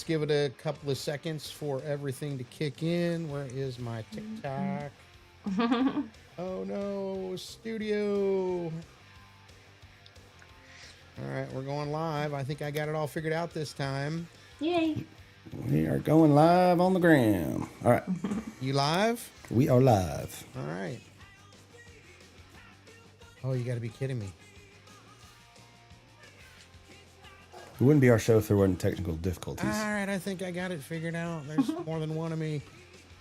give it a couple of seconds for everything to kick in. Where is my TikTok? Oh no, studio. All right, we're going live. I think I got it all figured out this time. Yay. We are going live on the gram. All right. You live? We are live. All right. Oh, you got to be kidding me. It wouldn't be our show if there weren't technical difficulties. All right, I think I got it figured out. There's more than one of me.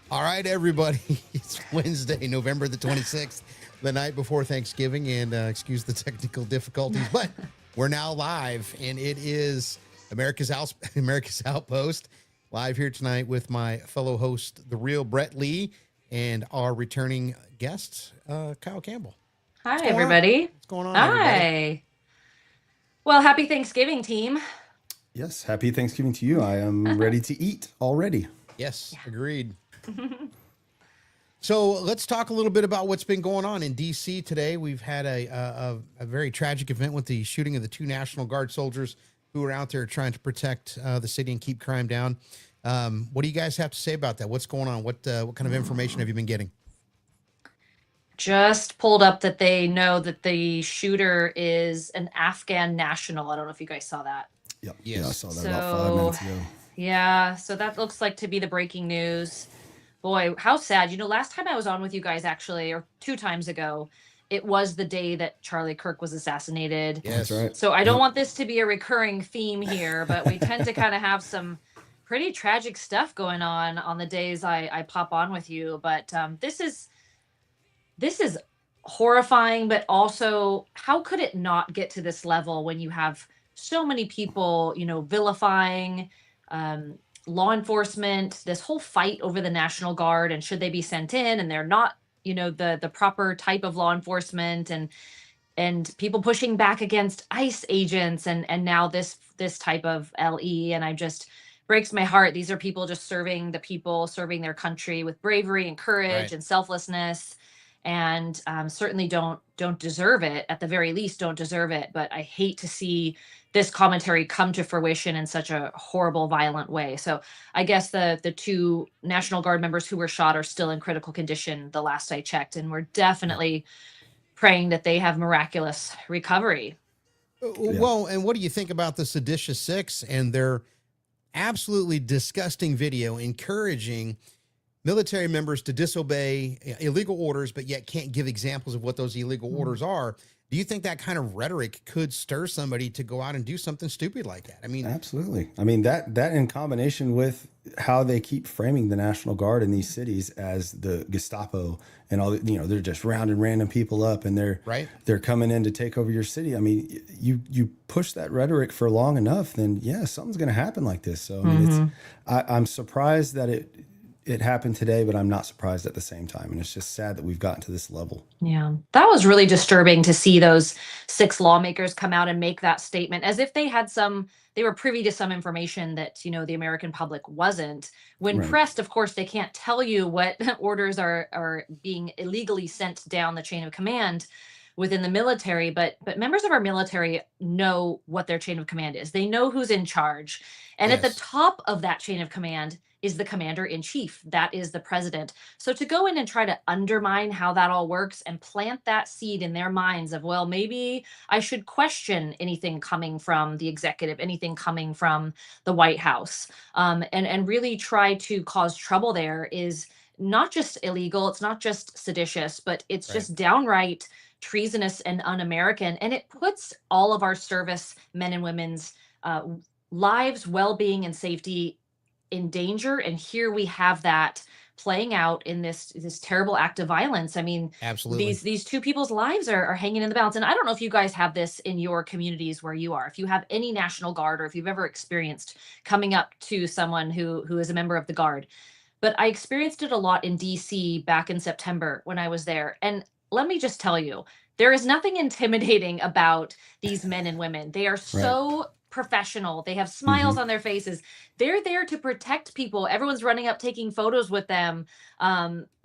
All right, everybody. It's Wednesday, November the 26th, the night before Thanksgiving, and excuse the technical difficulties, but we're now live, and it is America's Outpost, live here tonight with my fellow host, the real Brett Lee, and our returning guest, Kyle Campbell. Hi, everybody. What's going on, Hi. everybody? Well, happy Thanksgiving, team. Yes, happy Thanksgiving to you. I am ready to eat already. Yes, agreed. So let's talk a little bit about what's been going on in D.C. today. We've had a very tragic event with the shooting of the two National Guard soldiers who were out there trying to protect the city and keep crime down. What do you guys have to say about that? What's going on? What kind of information have you been getting? Just pulled up that they know that the shooter is an Afghan national. I don't know if you guys saw that. Yep. Yes. Yeah, I saw that about 5 minutes ago. Yeah, so that looks like to be the breaking news. Boy, how sad. You know, last time I was on with you guys, actually, or 2 times ago, it was the day that Charlie Kirk was assassinated. Yes. That's right. So I don't want this to be a recurring theme here, but we tend to kind of have some pretty tragic stuff going on the days I pop on with you. But this is horrifying, but also how could it not get to this level when you have so many people, you know, vilifying law enforcement, this whole fight over the National Guard and should they be sent in, and they're not, you know, the proper type of law enforcement, and people pushing back against ICE agents, and now this type of LE, and I just breaks my heart. These are people just serving the people, serving their country with bravery and courage Right. and selflessness, and certainly don't deserve it. At the very least, don't deserve it. But I hate to see this commentary come to fruition in such a horrible, violent way. So I guess the 2 National Guard members who were shot are still in critical condition, the last I checked, and we're definitely praying that they have miraculous recovery. Well, and what do you think about the Seditious Six and their absolutely disgusting video encouraging military members to disobey illegal orders, but yet can't give examples of what those illegal orders are? Do you think that kind of rhetoric could stir somebody to go out and do something stupid like that? I mean, Absolutely. I mean, that in combination with how they keep framing the National Guard in these cities as the Gestapo and all, you know, they're just rounding random people up and they're coming in to take over your city. I mean, you push that rhetoric for long enough, then yeah, something's going to happen like this. So I mean, I'm surprised that it happened today, but I'm not surprised at the same time. And it's just sad that we've gotten to this level. Yeah, that was really disturbing to see those 6 lawmakers come out and make that statement as if they were privy to some information that, you know, the American public wasn't. When Right. pressed, of course, they can't tell you what orders are being illegally sent down the chain of command within the military, but members of our military know what their chain of command is. They know who's in charge. And at the Yes. top of that chain of command is the commander in chief. That is the president. So to go in and try to undermine how that all works and plant that seed in their minds of, well, maybe I should question anything coming from the executive, anything coming from the White House, and really try to cause trouble there is not just illegal. It's not just seditious, but it's just downright treasonous and un-American. And it puts all of our service men and women's lives, well-being, and safety in danger. And here we have that playing out in this terrible act of violence. I mean, Absolutely. these 2 people's lives are hanging in the balance. And I don't know if you guys have this in your communities where you are, if you have any National Guard, or if you've ever experienced coming up to someone who is a member of the Guard. But I experienced it a lot in DC back in September when I was there. And let me just tell you, there is nothing intimidating about these men and women. They are so professional. They have smiles on their faces. They're there to protect people. Everyone's running up, taking photos with them.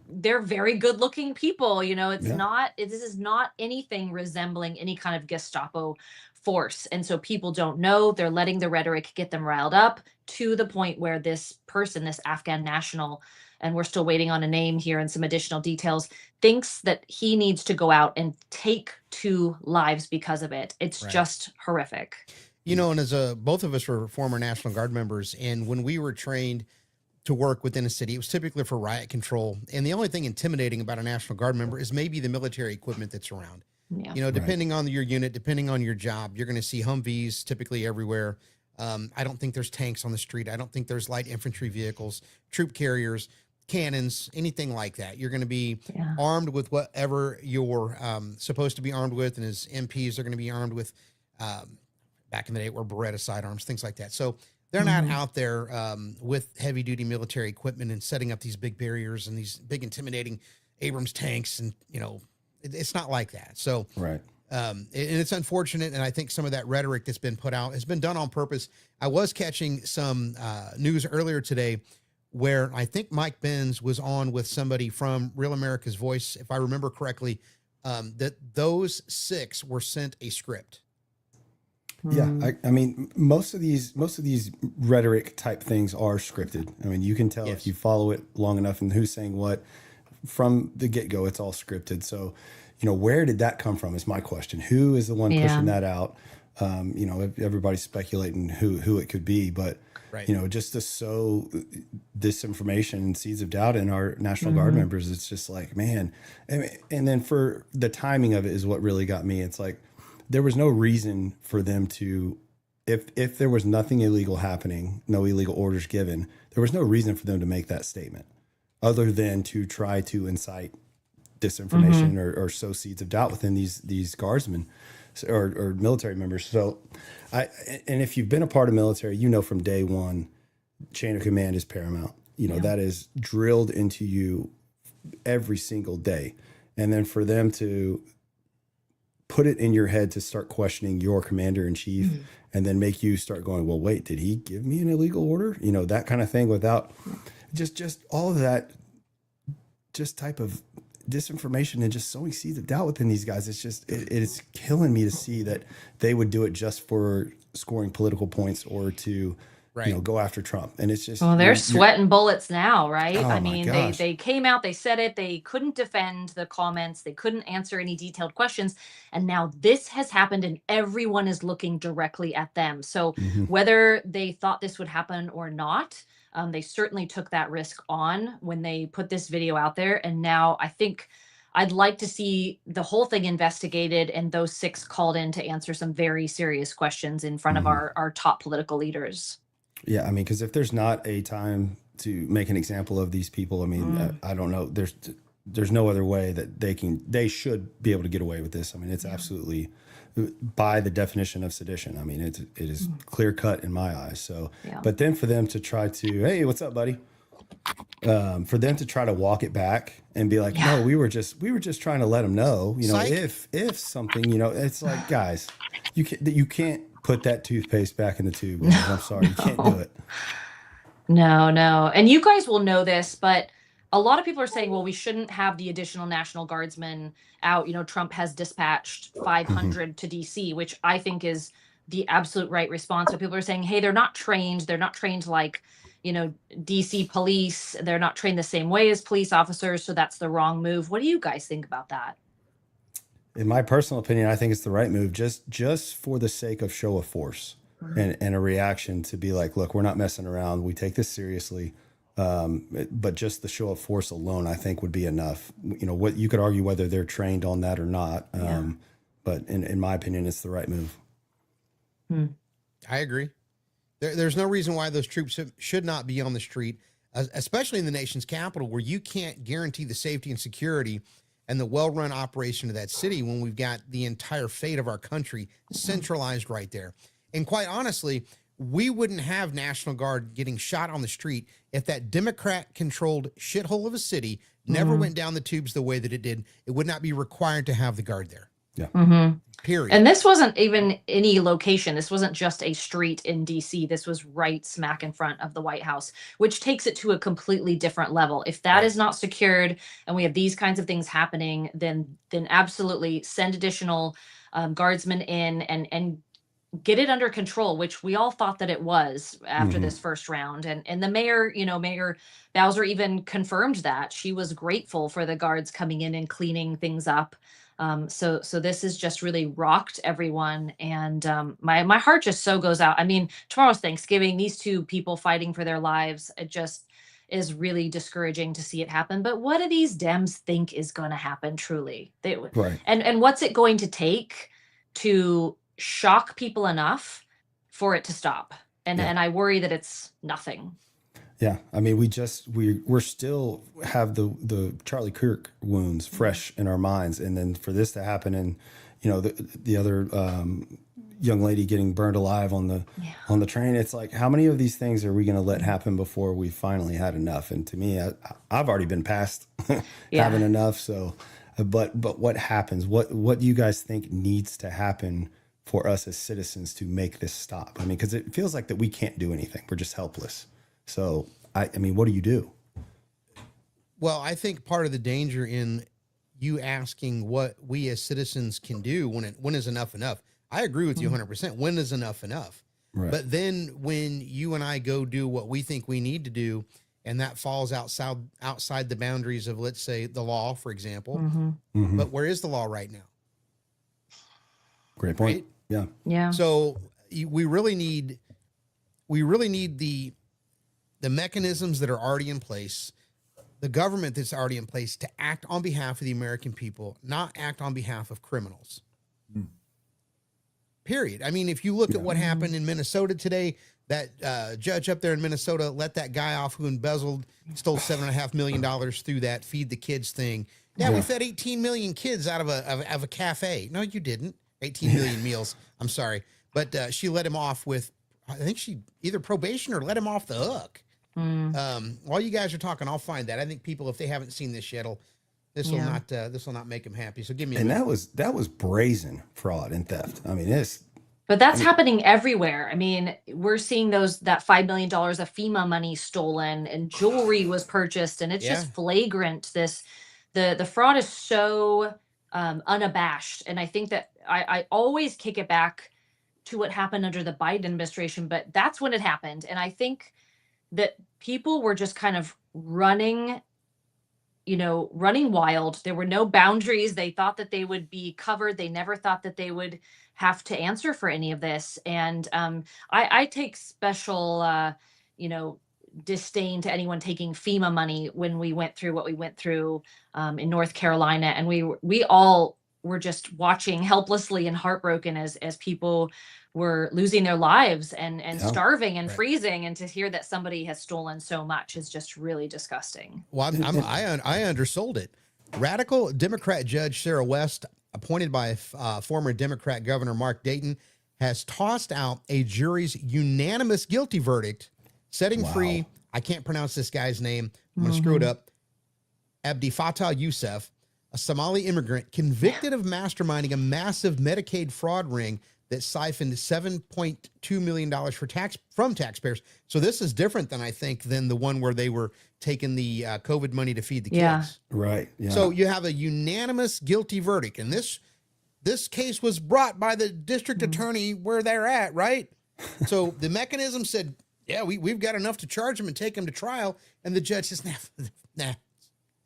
They're very good looking people. You know, this is not anything resembling any kind of Gestapo force. And so people don't know, they're letting the rhetoric get them riled up to the point where this person, this Afghan national, and we're still waiting on a name here and some additional details, thinks that he needs to go out and take 2 lives because of it. It's just horrific. You know, and as both of us were former National Guard members, and when we were trained to work within a city, it was typically for riot control. And the only thing intimidating about a National Guard member is maybe the military equipment that's around. Yeah. You know, depending on your unit, depending on your job, you're going to see Humvees typically everywhere. I don't think there's tanks on the street. I don't think there's light infantry vehicles, troop carriers, cannons, anything like that. You're going to be armed with whatever you're supposed to be armed with. And as MPs, they're going to be armed with, back in the day, were Beretta sidearms, things like that. So they're not out there with heavy duty military equipment and setting up these big barriers and these big intimidating Abrams tanks. And, you know, it's not like that. So, and it's unfortunate. And I think some of that rhetoric that's been put out has been done on purpose. I was catching some news earlier today where I think Mike Benz was on with somebody from Real America's Voice, if I remember correctly, that those 6 were sent a script. Yeah, I mean, most of these rhetoric type things are scripted. I mean, you can tell if you follow it long enough and who's saying what from the get-go. It's all scripted. So, you know, where did that come from is my question. Who is the one pushing that out? You know, everybody's speculating who it could be, but you know, just to sow disinformation and seeds of doubt in our National Guard members, it's just like, man. And then for the timing of it is what really got me. It's like, there was no reason for them to, if there was nothing illegal happening, no illegal orders given, there was no reason for them to make that statement other than to try to incite disinformation or sow seeds of doubt within these guardsmen or military members. So and if you've been a part of military, you know, from day one, chain of command is paramount. You know, that is drilled into you every single day. And then for them to put it in your head to start questioning your commander in chief and then make you start going, well, wait, did he give me an illegal order? You know, that kind of thing without just all of that, just type of disinformation and just sowing seeds of doubt within these guys. It's just, it's killing me to see that they would do it just for scoring political points or to, you know, go after Trump. And it's just, well, they're sweating bullets now, right? Oh, I mean, they came out, they said it, they couldn't defend the comments, they couldn't answer any detailed questions. And now this has happened and everyone is looking directly at them. So whether they thought this would happen or not, they certainly took that risk on when they put this video out there. And now I think I'd like to see the whole thing investigated and those 6 called in to answer some very serious questions in front of our top political leaders. Yeah, I mean, because if there's not a time to make an example of these people, I mean, I don't know. There's no other way that they should be able to get away with this. I mean, it's absolutely by the definition of sedition. I mean, it is clear cut in my eyes. So, but then for them to try to, hey, what's up, buddy? For them to try to walk it back and be like, no, we were just trying to let them know, you know, if something, you know, it's like, guys, you can't put that toothpaste back in the tube. I'm sorry, you can't do it. No. And you guys will know this, but a lot of people are saying, well, we shouldn't have the additional National Guardsmen out. You know, Trump has dispatched 500 to DC, which I think is the absolute right response. So people are saying, hey, they're not trained. They're not trained like, you know, DC police. They're not trained the same way as police officers. So that's the wrong move. What do you guys think about that? In my personal opinion, I think it's the right move just for the sake of show of force and a reaction to be like, look, we're not messing around. We take this seriously. But just the show of force alone, I think would be enough. You know, what you could argue whether they're trained on that or not. But in my opinion, it's the right move. I agree. There's no reason why those troops should not be on the street, especially in the nation's capital, where you can't guarantee the safety and security and the well-run operation of that city when we've got the entire fate of our country centralized right there. And quite honestly, we wouldn't have National Guard getting shot on the street if that Democrat-controlled shithole of a city never went down the tubes the way that it did. It would not be required to have the Guard there. Yeah. Period. And this wasn't even any location. This wasn't just a street in DC. This was right smack in front of the White House, which takes it to a completely different level. If that is not secured and we have these kinds of things happening, then absolutely send additional guardsmen in and get it under control, which we all thought that it was after this first round. And the mayor, Mayor Bowser even confirmed that she was grateful for the guards coming in and cleaning things up. So this has just really rocked everyone, and my heart just so goes out. I mean, tomorrow's Thanksgiving. These two people fighting for their lives. It just is really discouraging to see it happen. But what do these Dems think is going to happen? Truly, Right. And what's it going to take to shock people enough for it to stop? And I worry that it's nothing. Yeah, I mean, we're still have the Charlie Kirk wounds fresh in our minds, and then for this to happen, and the other young lady getting burned alive on the train, it's like, how many of these things are we going to let happen before we finally had enough? And to me, I've already been past having enough. So, but what happens? What do you guys think needs to happen for us as citizens to make this stop? I mean, because it feels like that we can't do anything; we're just helpless. So, I mean, what do you do? Well, I think part of the danger in you asking what we as citizens can do when is enough enough. I agree with you 100%. When is enough enough? Right. But then when you and I go do what we think we need to do, and that falls outside the boundaries of, let's say, the law, for example. But where is the law right now? Great point. Right? Yeah. So we really need the mechanisms that are already in place, the government that's already in place, to act on behalf of the American people, not act on behalf of criminals. Period. I mean, if you look at what happened in Minnesota today, that judge up there in Minnesota let that guy off who stole $7.5 million through that Feed the Kids thing. Yeah, we fed 18 million kids out of a cafe. No, you didn't. 18 million meals. I'm sorry. But she let him off with, I think she either probation or let him off the hook. While you guys are talking, I'll find that. I think people, if they haven't seen this yet, this will not make them happy. So give me a minute. that was brazen fraud and theft. I mean, but that's happening everywhere. I mean, we're seeing that $5 million of FEMA money stolen, and jewelry was purchased, and it's just flagrant. The fraud is so unabashed, and I think that I always kick it back to what happened under the Biden administration, but that's when it happened. And I think that people were just kind of running wild. There were no boundaries. They thought that they would be covered. They never thought that they would have to answer for any of this. And I take special, disdain to anyone taking FEMA money when we went through what we went through in North Carolina. And we all were just watching helplessly and heartbroken as people were losing their lives and starving and freezing. And to hear that somebody has stolen so much is just really disgusting. Well, I undersold it. Radical Democrat Judge Sarah West, appointed by former Democrat Governor Mark Dayton, has tossed out a jury's unanimous guilty verdict, setting free, I can't pronounce this guy's name, I'm going to screw it up, Abdi Fattah Youssef, a Somali immigrant convicted of masterminding a massive Medicaid fraud ring that siphoned $7.2 million from taxpayers. So this is different than the one where they were taking the COVID money to feed the kids. Right. Yeah. So you have a unanimous guilty verdict. And this case was brought by the district attorney where they're at, right? So the mechanism said, yeah, we've got enough to charge him and take him to trial. And the judge says, nah.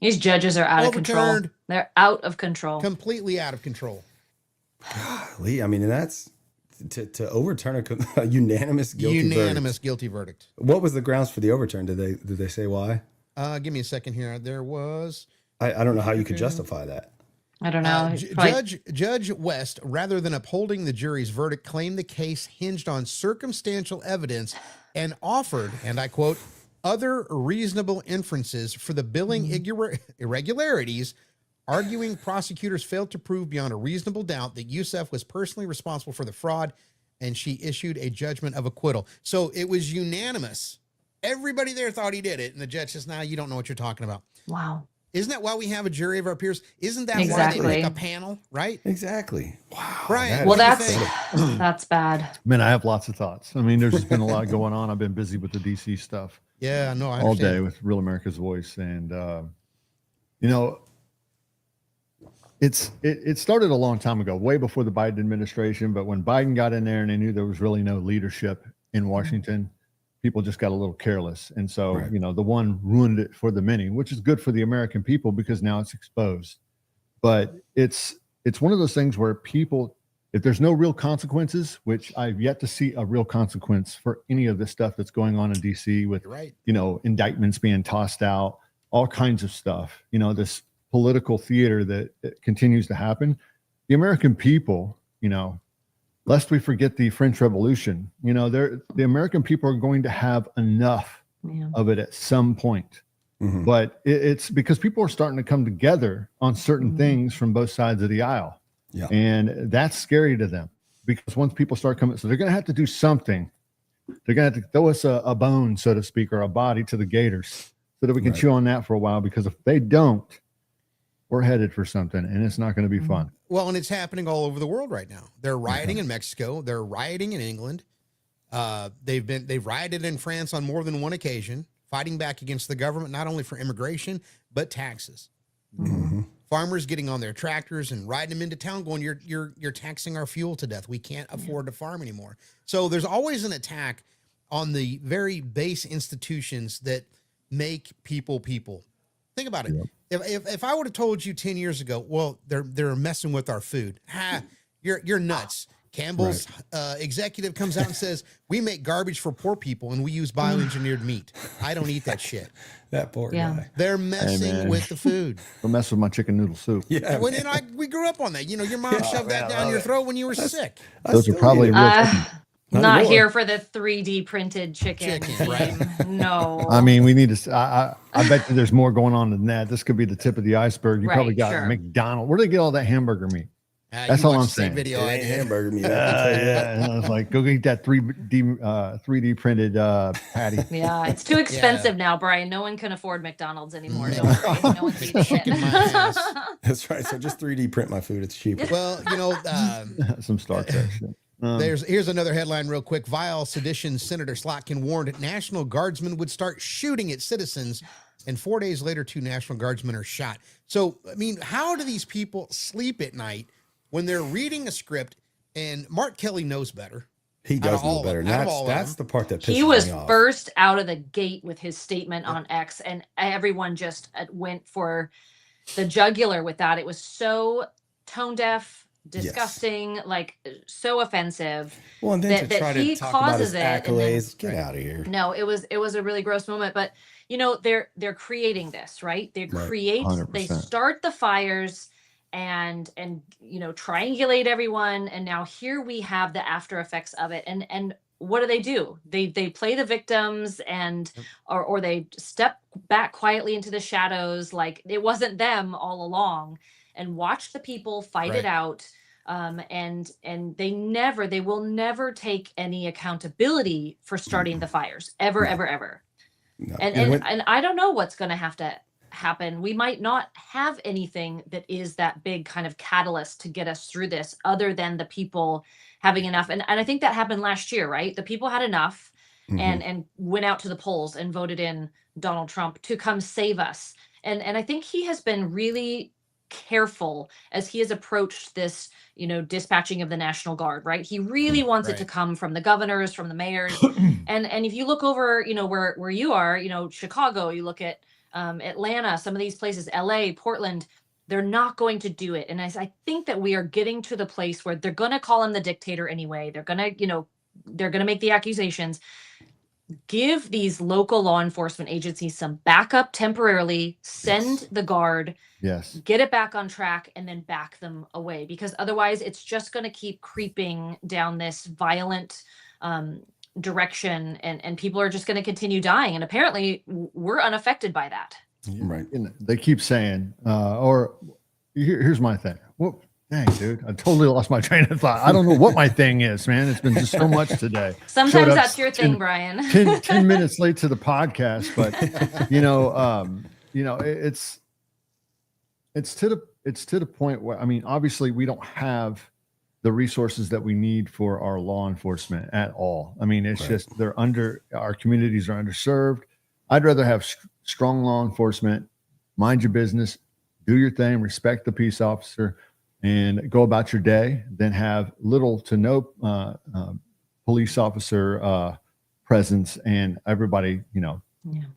These judges are out of control. They're out of control. Completely out of control. Golly, I mean, that's to overturn a unanimous guilty verdict. What was the grounds for the overturn? Did they say why? Give me a second here. There was. I don't know how you could justify that. I don't know. Judge West, rather than upholding the jury's verdict, claimed the case hinged on circumstantial evidence and offered, and I quote, other reasonable inferences for the billing irregularities, arguing prosecutors failed to prove beyond a reasonable doubt that Youssef was personally responsible for the fraud, and she issued a judgment of acquittal. So it was unanimous. Everybody there thought he did it, and the judge says, "Nah, you don't know what you're talking about." Wow. Isn't that why we have a jury of our peers? Isn't that why they make a panel, right? Exactly. Wow. Brian, well, that's bad. Man, I have lots of thoughts. I mean, there's just been a lot going on. I've been busy with the DC stuff. Yeah, no, I all understand. day with Real America's Voice, and it started a long time ago, way before the Biden administration. But when Biden got in there and they knew there was really no leadership in Washington, people just got a little careless. And so, you know, the one ruined it for the many, which is good for the American people because now it's exposed. But it's one of those things where people, if there's no real consequences, which I've yet to see a real consequence for any of this stuff that's going on in DC with, you know, indictments being tossed out, all kinds of stuff, you know, this political theater that continues to happen. The American people, you know, lest we forget the French Revolution, you know, the American people are going to have enough of it at some point. But it's because people are starting to come together on certain things from both sides of the aisle. And that's scary to them because once people start coming, so they're going to have to do something. They're going to have to throw us a bone, so to speak, or a body to the gators so that we can chew on that for a while, because if they don't, we're headed for something and it's not going to be fun. Well, and it's happening all over the world right now. They're rioting in Mexico. They're rioting in England. They've rioted in France on more than one occasion, fighting back against the government, not only for immigration, but taxes. Farmers getting on their tractors and riding them into town going, you're taxing our fuel to death. We can't afford to farm anymore. So there's always an attack on the very base institutions that make people people. Think about it. If I would have told you 10 years ago, well, they're messing with our food. You're nuts. Campbell's executive comes out and says, we make garbage for poor people and we use bioengineered meat. I don't eat that shit. That poor guy. They're messing with the food. Don't mess with my chicken noodle soup. Yeah. We grew up on that. You know, your mom shoved that down your throat when you were sick. Those are probably real. Not here for the 3D printed chicken. Right? No. I mean, we need to. I bet you there's more going on than that. This could be the tip of the iceberg. You probably got McDonald's. Where do they get all that hamburger meat? That's all I'm saying. Video it ain't hamburger meat. And I was like, go get that 3D printed patty. Yeah, it's too expensive now, Brian. No one can afford McDonald's anymore. Don't worry. No one's eating it. That's right. So just 3D print my food. It's cheaper. Well, you know, some Star Trek shit. Here's another headline real quick. Vile sedition Senator Slotkin warned National Guardsmen would start shooting at citizens, and 4 days later, 2 National Guardsmen are shot. So, I mean, how do these people sleep at night when they're reading a script? And Mark Kelly knows better. He does know better. That's the part that pisses me off. He was first out of the gate with his statement on X, and everyone just went for the jugular with that. It was so tone deaf, disgusting, like so offensive. Well, and then to try to talk about his accolades, get out of here. No, it was a really gross moment. But you know, they're creating this, right? They create, 100%. They start the fires and you know, triangulate everyone, and now here we have the after effects of it. And what do? They play the victims and or they step back quietly into the shadows like it wasn't them all along, and watch the people fight it out. And they will never take any accountability for starting the fires ever. No. And I don't know what's going to have to happen. We might not have anything that is that big kind of catalyst to get us through this other than the people having enough. And I think that happened last year, right? The people had enough and went out to the polls and voted in Donald Trump to come save us. And I think he has been really careful as he has approached this, you know, dispatching of the National Guard, right? He really wants it to come from the governors, from the mayors. and if you look over, you know, where you are, you know, Chicago, you look at Atlanta, some of these places, LA, Portland, they're not going to do it. And I think that we are getting to the place where they're going to call him the dictator anyway. They're going to, you know, they're going to make the accusations. Give these local law enforcement agencies some backup temporarily, send the guard, get it back on track, and then back them away, because otherwise it's just going to keep creeping down this violent direction, and people are just going to continue dying. And apparently we're unaffected by that. Right. And they keep saying, here's my thing. Well, dang, dude, I totally lost my train of thought. I don't know what my thing is, man. It's been just so much today. Sometimes that's your thing, Brian. 10 minutes late to the podcast, but you know, it's to the point where, I mean, obviously we don't have the resources that we need for our law enforcement at all. I mean, it's just, our communities are underserved. I'd rather have strong law enforcement, mind your business, do your thing, respect the peace officer, and go about your day. Then have little to no police officer presence, and everybody,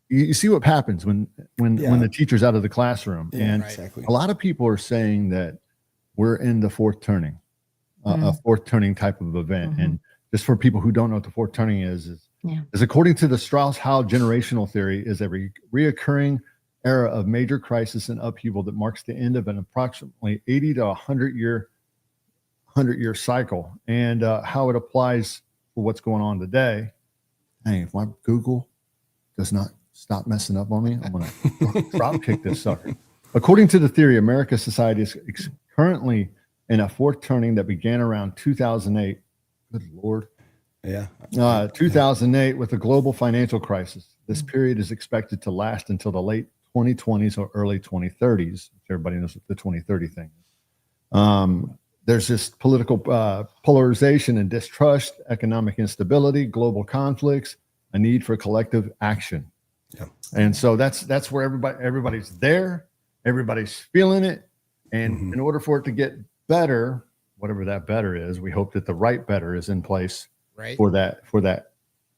you see what happens when the teacher's out of the classroom. And exactly. A lot of people are saying that we're in the fourth turning, a fourth turning type of event. And just for people who don't know what the fourth turning is according to the Strauss-Howe generational theory, is a reoccurring era of major crisis and upheaval that marks the end of an approximately 80 to 100 year cycle. And how it applies for what's going on today. Hey, if my Google does not stop messing up on me, I'm going to drop kick this sucker. According to the theory, America's society is currently in a fourth turning that began around 2008. Good Lord. Yeah. 2008 with the global financial crisis. This period is expected to last until the late 2020s or early 2030s. Everybody knows what the 2030 thing is. There's this political polarization and distrust, economic instability, global conflicts, a need for collective action. Yeah. And so that's where everybody's there, everybody's feeling it. And in order for it to get better, whatever that better is, we hope that the right better is in place for that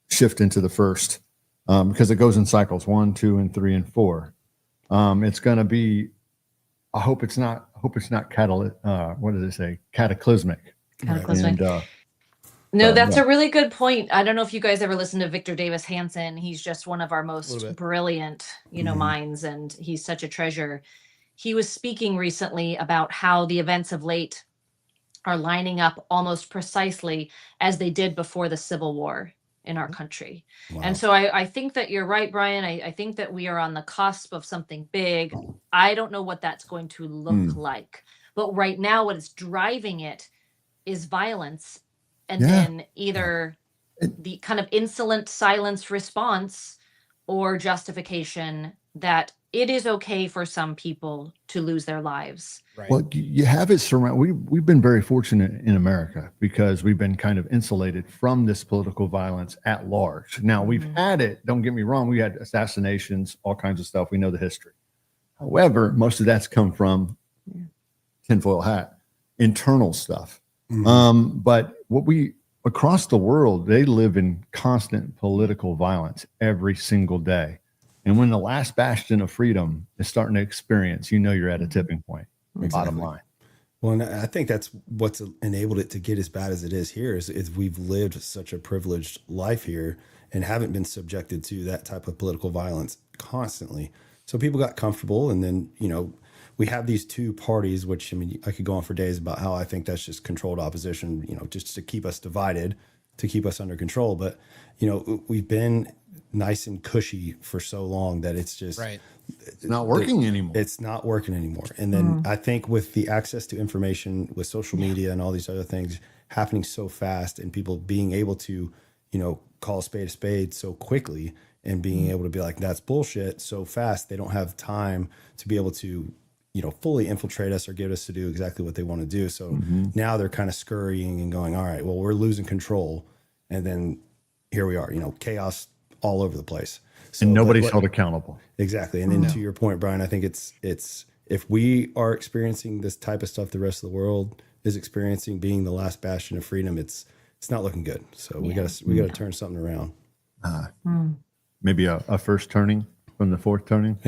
shift into the first, because it goes in cycles 1, 2, and 3, and 4. It's going to be, I hope it's not what do they say? Cataclysmic. Cataclysmic. And, no, that's a really good point. I don't know if you guys ever listened to Victor Davis Hanson. He's just one of our most brilliant, minds, and he's such a treasure. He was speaking recently about how the events of late are lining up almost precisely as they did before the Civil War in our country. Wow. And so I think that you're right, Brian. I think that we are on the cusp of something big. I don't know what that's going to look like, but right now what is driving it is violence. And then either the kind of insolent silence response or justification that it is okay for some people to lose their lives. Right. Well, you have it surrounded. We've been very fortunate in America because we've been kind of insulated from this political violence at large. Now we've had it, don't get me wrong. We had assassinations, all kinds of stuff. We know the history. However, most of that's come from tinfoil hat, internal stuff. But across the world, they live in constant political violence every single day. And when the last bastion of freedom is starting to experience, you're at a tipping point, bottom line. Well, and I think that's what's enabled it to get as bad as it is here is we've lived such a privileged life here and haven't been subjected to that type of political violence constantly. So people got comfortable, and then, we have these two parties, which, I could go on for days about how I think that's just controlled opposition, just to keep us divided, to keep us under control. But, we've been nice and cushy for so long that it's just it's not working anymore. It's not working anymore. And then I think with the access to information, with social media and all these other things happening so fast, and people being able to, call a spade so quickly, and being able to be like, that's bullshit so fast, they don't have time to be able to, fully infiltrate us or get us to do exactly what they want to do. So now they're kind of scurrying and going, all right, well, we're losing control. And then here we are, chaos all over the place. So, and nobody's held accountable. Exactly. And then to your point, Brian, I think it's if we are experiencing this type of stuff the rest of the world is experiencing, being the last bastion of freedom, it's not looking good. So we gotta turn something around. Maybe a first turning from the fourth turning.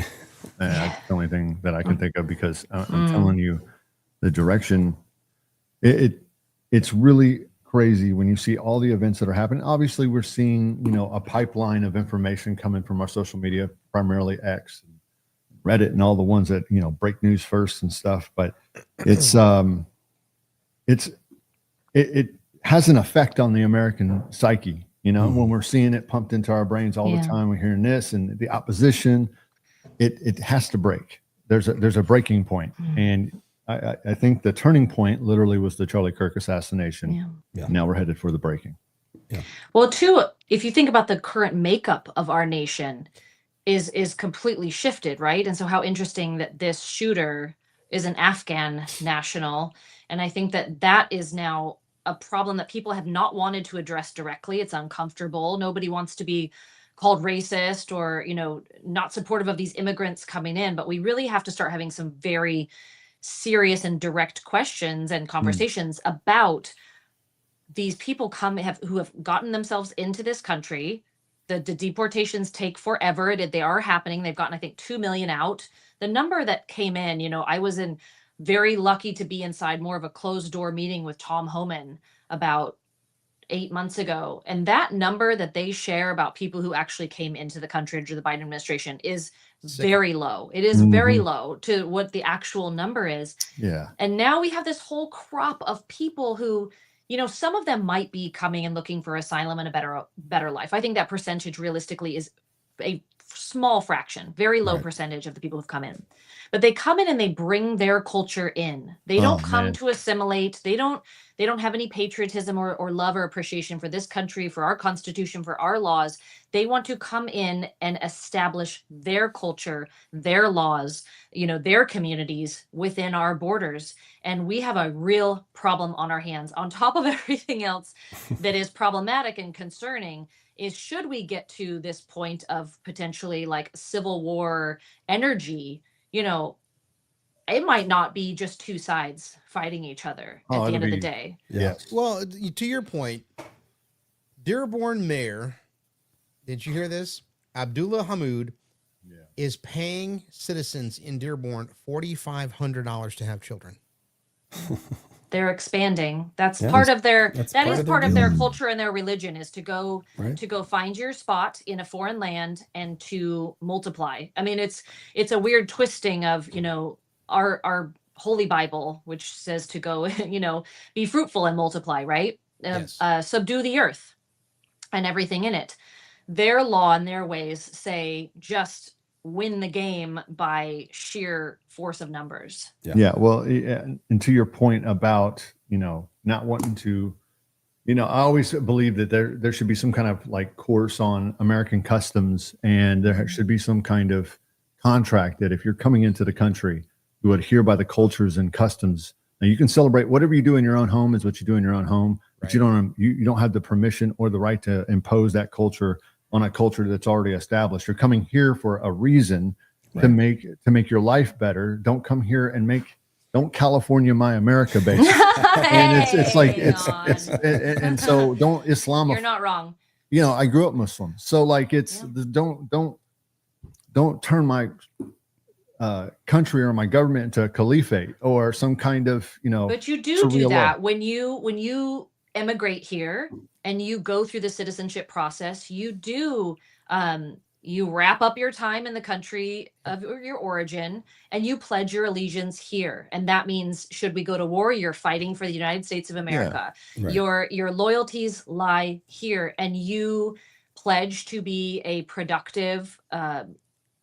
That's the only thing that I can think of, because I'm telling you, the direction, it's really crazy when you see all the events that are happening. Obviously, we're seeing, a pipeline of information coming from our social media, primarily X, Reddit, and all the ones that, break news first and stuff. But it has an effect on the American psyche, when we're seeing it pumped into our brains all the time. We're hearing this and the opposition. It has to break. There's a breaking point. And I think the turning point literally was the Charlie Kirk assassination. Yeah. Now we're headed for the breaking. Yeah. Well, too, if you think about the current makeup of our nation is completely shifted, right? And so how interesting that this shooter is an Afghan national. And I think that is now a problem that people have not wanted to address directly. It's uncomfortable. Nobody wants to be called racist or, not supportive of these immigrants coming in, but we really have to start having some very serious and direct questions and conversations about these people who have gotten themselves into this country. The deportations take forever. They are happening. They've gotten, I think, 2 million out. The number that came in, I was very lucky to be inside more of a closed door meeting with Tom Homan about 8 months ago. And that number that they share about people who actually came into the country under the Biden administration is very low. It is very low to what the actual number is. Yeah. And now we have this whole crop of people who, some of them might be coming and looking for asylum and a better life. I think that percentage realistically is a small fraction, very low percentage of the people who've come in. But they come in and they bring their culture in. They don't come to assimilate. They don't have any patriotism or love or appreciation for this country, for our Constitution, for our laws. They want to come in and establish their culture, their laws, their communities within our borders. And we have a real problem on our hands. On top of everything else that is problematic and concerning is, should we get to this point of potentially like civil war energy, it might not be just two sides fighting each other at the end of the day. Yeah. Well, to your point, Dearborn Mayor, did you hear this? Abdullah Hammoud is paying citizens in Dearborn $4,500 to have children. They're expanding. That's part of their culture and their religion, is to go find your spot in a foreign land and to multiply. I mean, it's a weird twisting of, our Holy Bible, which says to go, be fruitful and multiply, right? Yes. Subdue the earth and everything in it. Their law and their ways say just win the game by sheer force of numbers. Yeah. Well, and to your point about, not wanting to, I always believe that there should be some kind of like course on American customs, and there should be some kind of contract that if you're coming into the country, you adhere by the cultures and customs. Now you can celebrate whatever you do in your own home is what you do in your own home, but you don't have the permission or the right to impose that culture on a culture that's already established. You're coming here for a reason to make your life better. Don't come here and don't California my America, basically. And and so don't Islamify. You're not wrong. I grew up Muslim, so like don't turn my country or my government into a caliphate or some kind of But you do that when you emigrate here and you go through the citizenship process. You do you wrap up your time in the country of your origin and you pledge your allegiance here. And that means, should we go to war, you're fighting for the United States of America. Your loyalties lie here, and you pledge to be a productive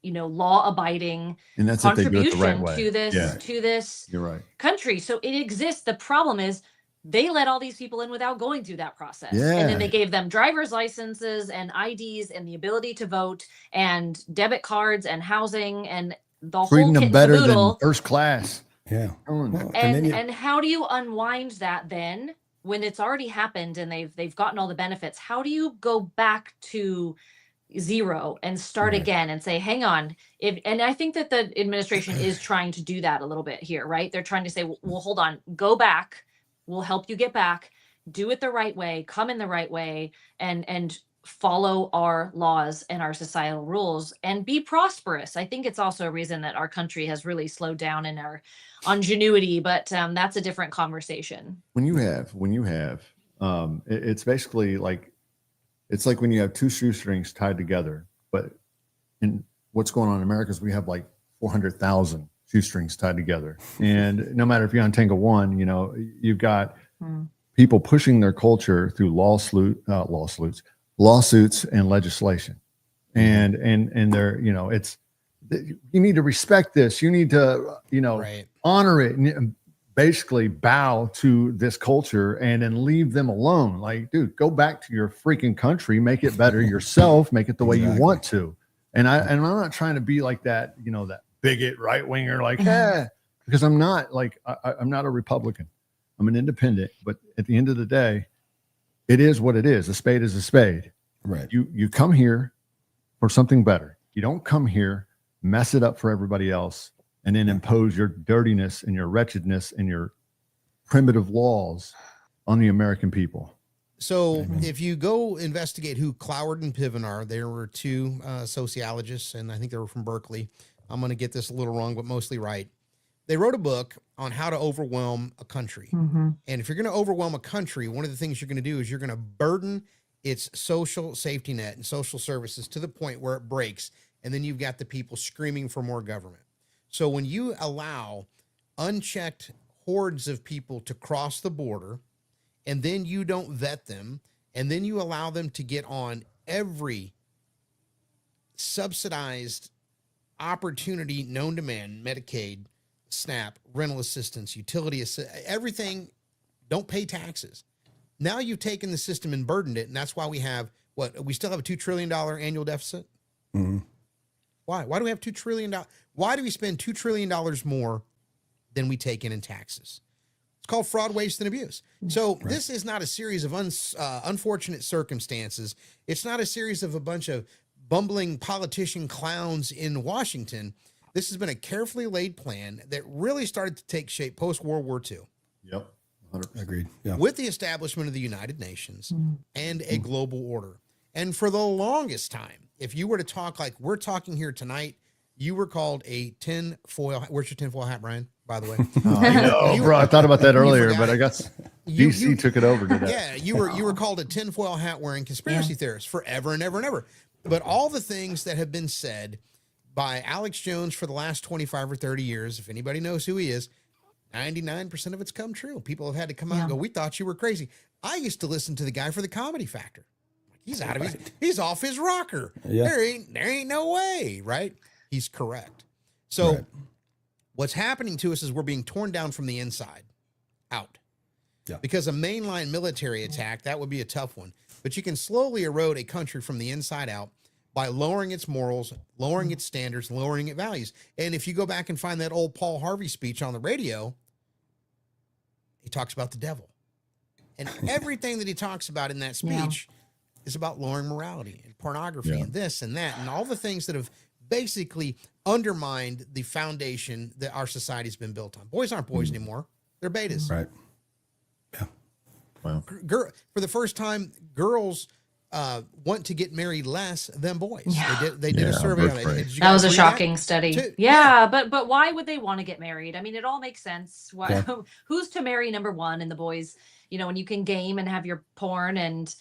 law-abiding contribution to this country. So it exists. The problem is they let all these people in without going through that process. And then they gave them driver's licenses and IDs and the ability to vote and debit cards and housing and the treating whole them better than first class. Yeah. Well, and how do you unwind that then when it's already happened and they've gotten all the benefits? How do you go back to zero and start again and say, hang on? And I think that the administration is trying to do that a little bit here, right? They're trying to say, well, hold on, go back. We'll help you get back, do it the right way, come in the right way, and follow our laws and our societal rules and be prosperous. I think it's also a reason that our country has really slowed down in our ingenuity, but that's a different conversation. When you have, it's basically like, it's like when you have two shoestrings tied together, but in what's going on in America is we have like 400,000 shoestrings tied together. And no matter if you untangle one, you've got people pushing their culture through lawsuits and legislation. And they're, it's, you need to respect this. You need to, honor it and basically bow to this culture and then leave them alone. Like, dude, go back to your freaking country, make it better yourself, make it the way you want to. And I'm not trying to be like that, that bigot right winger, like, because I'm not like, I'm not a Republican. I'm an independent, but at the end of the day, it is what it is. A spade is a spade. Right. You come here, for something better. You don't come here, mess it up for everybody else, and then impose your dirtiness and your wretchedness and your primitive laws on the American people. So if you go investigate who Cloward and Piven are, there were two sociologists, and I think they were from Berkeley. I'm going to get this a little wrong, but mostly right. They wrote a book on how to overwhelm a country. And if you're going to overwhelm a country, one of the things you're going to do is you're going to burden its social safety net and social services to the point where it breaks. And then you've got the people screaming for more government. So when you allow unchecked hordes of people to cross the border, and then you don't vet them, and then you allow them to get on every subsidized opportunity known to man, Medicaid, SNAP, rental assistance, utility, everything, don't pay taxes. Now you've taken the system and burdened it, and that's why we have, we still have a $2 trillion annual deficit? Why? Why do we have $2 trillion? Why do we spend $2 trillion more than we take in taxes? It's called fraud, waste, and abuse. So this is not a series of unfortunate circumstances. It's not a series of a bunch of bumbling politician clowns in Washington. This has been a carefully laid plan that really started to take shape post-World War II. Yep. 100%. Agreed. Yeah. With the establishment of the United Nations and a global order. And for the longest time, if you were to talk like we're talking here tonight, you were called a tinfoil. Where's your tinfoil hat, Brian? By the way, bro, I thought about that earlier, but I guess DC took it over today. Yeah, you were called a tinfoil hat wearing conspiracy theorist forever and ever and ever. But all the things that have been said by Alex Jones for the last 25 or 30 years, if anybody knows who he is, 99% of it's come true. People have had to come out and go, we thought you were crazy. I used to listen to the guy for the Comedy Factor. He's out of he's off his rocker. Yeah. There ain't no way, right? He's correct. So what's happening to us is we're being torn down from the inside out. Yeah. Because a mainline military attack, that would be a tough one. But you can slowly erode a country from the inside out by lowering its morals, lowering its standards, lowering its values. And if you go back and find that old Paul Harvey speech on the radio, he talks about the devil. And everything that he talks about in that speech is about lowering morality and pornography and this and that and all the things that have basically undermined the foundation that our society's been built on. Boys aren't boys anymore. They're betas. Right. Yeah. Wow. For the first time, girls want to get married less than boys. Yeah. They did a survey on it. That was a shocking study. Yeah, but why would they want to get married? I mean, it all makes sense. Why, who's to marry, number one, and the boys, when you can game and have your porn and,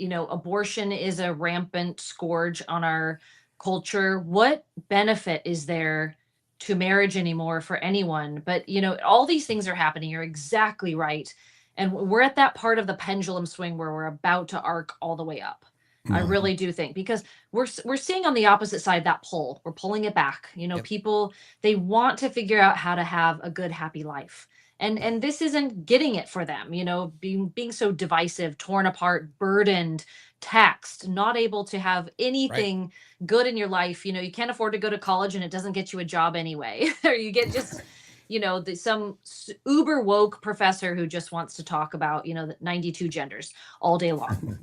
abortion is a rampant scourge on our culture. What benefit is there to marriage anymore for anyone? But, all these things are happening. You're exactly right. And we're at that part of the pendulum swing where we're about to arc all the way up. I really do think, because we're seeing on the opposite side that pull. We're pulling it back. People, they want to figure out how to have a good, happy life. And this isn't getting it for them, being so divisive, torn apart, burdened, taxed, not able to have anything good in your life. You can't afford to go to college and it doesn't get you a job anyway. Or you get just... some uber woke professor who just wants to talk about, the 92 genders all day long.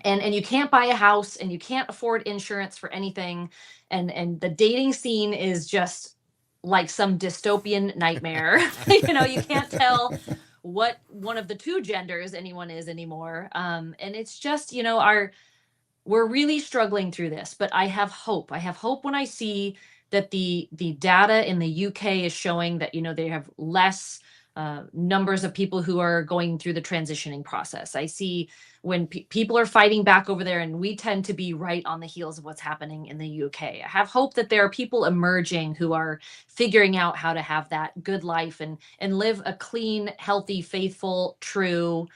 And you can't buy a house and you can't afford insurance for anything. And the dating scene is just like some dystopian nightmare. You can't tell what one of the two genders anyone is anymore. And it's just, we're really struggling through this, but I have hope. I have hope when I see that the data in the UK is showing that, they have less numbers of people who are going through the transitioning process. I see when people are fighting back over there, and we tend to be right on the heels of what's happening in the UK. I have hope that there are people emerging who are figuring out how to have that good life and live a clean, healthy, faithful, true,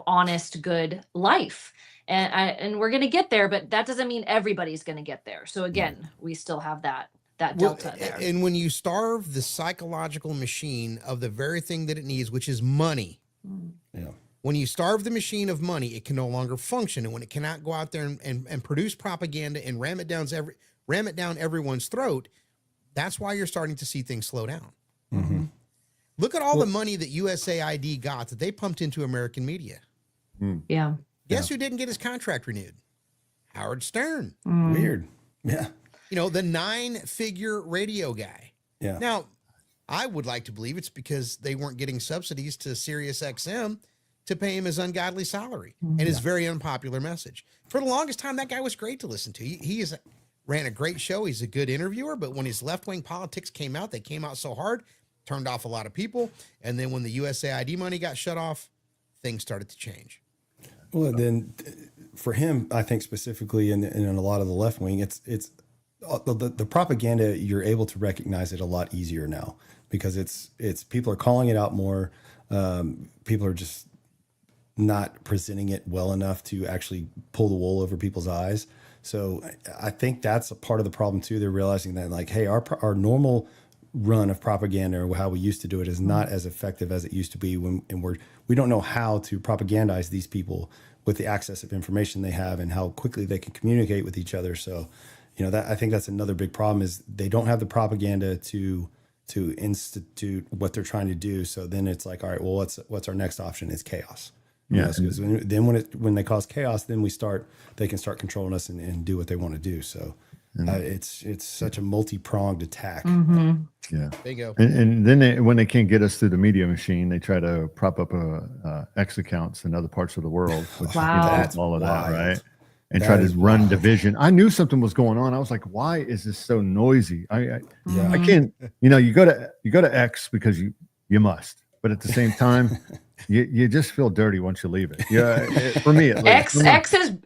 honest, good life. And we're going to get there, but that doesn't mean everybody's going to get there. So again, we still have that delta there. And when you starve the psychological machine of the very thing that it needs, which is money, when you starve the machine of money, it can no longer function. And when it cannot go out there and produce propaganda and ram it down everyone's throat, that's why you're starting to see things slow down. Look at all the money that USAID got that they pumped into American media. Yeah. Guess who didn't get his contract renewed? Howard Stern. Weird. Yeah. You know, the 9-figure radio guy. Yeah. Now, I would like to believe it's because they weren't getting subsidies to Sirius XM to pay him his ungodly salary and his very unpopular message. For the longest time, that guy was great to listen to. He ran a great show. He's a good interviewer, but when his left-wing politics came out, they came out so hard, turned off a lot of people. And then when the USAID money got shut off, things started to change. Well, then for him, I think specifically in a lot of the left wing, it's the propaganda, you're able to recognize it a lot easier now because it's people are calling it out more. People are just not presenting it well enough to actually pull the wool over people's eyes. So I think that's a part of the problem too. They're realizing that like, hey, our normal run of propaganda or how we used to do it is not as effective as it used to be and we don't know how to propagandize these people with the access of information they have and how quickly they can communicate with each other. So, you know, I think that's another big problem is they don't have the propaganda to institute what they're trying to do. So then it's like, all right, well, what's our next option? It's chaos. Yeah. Because then when they cause chaos, then they can start controlling us and do what they want to do. So it's such a multi-pronged attack. Yeah. Bingo. And then when they can't get us through the media machine, they try to prop up X accounts in other parts of the world. Which, That's all of wild. that, right? And That try to is run wild. division. I knew something was going on. I was like, why is this so noisy? I can't, you go to X because you must, but at the same time, you just feel dirty once you leave it. Yeah. For me, at least.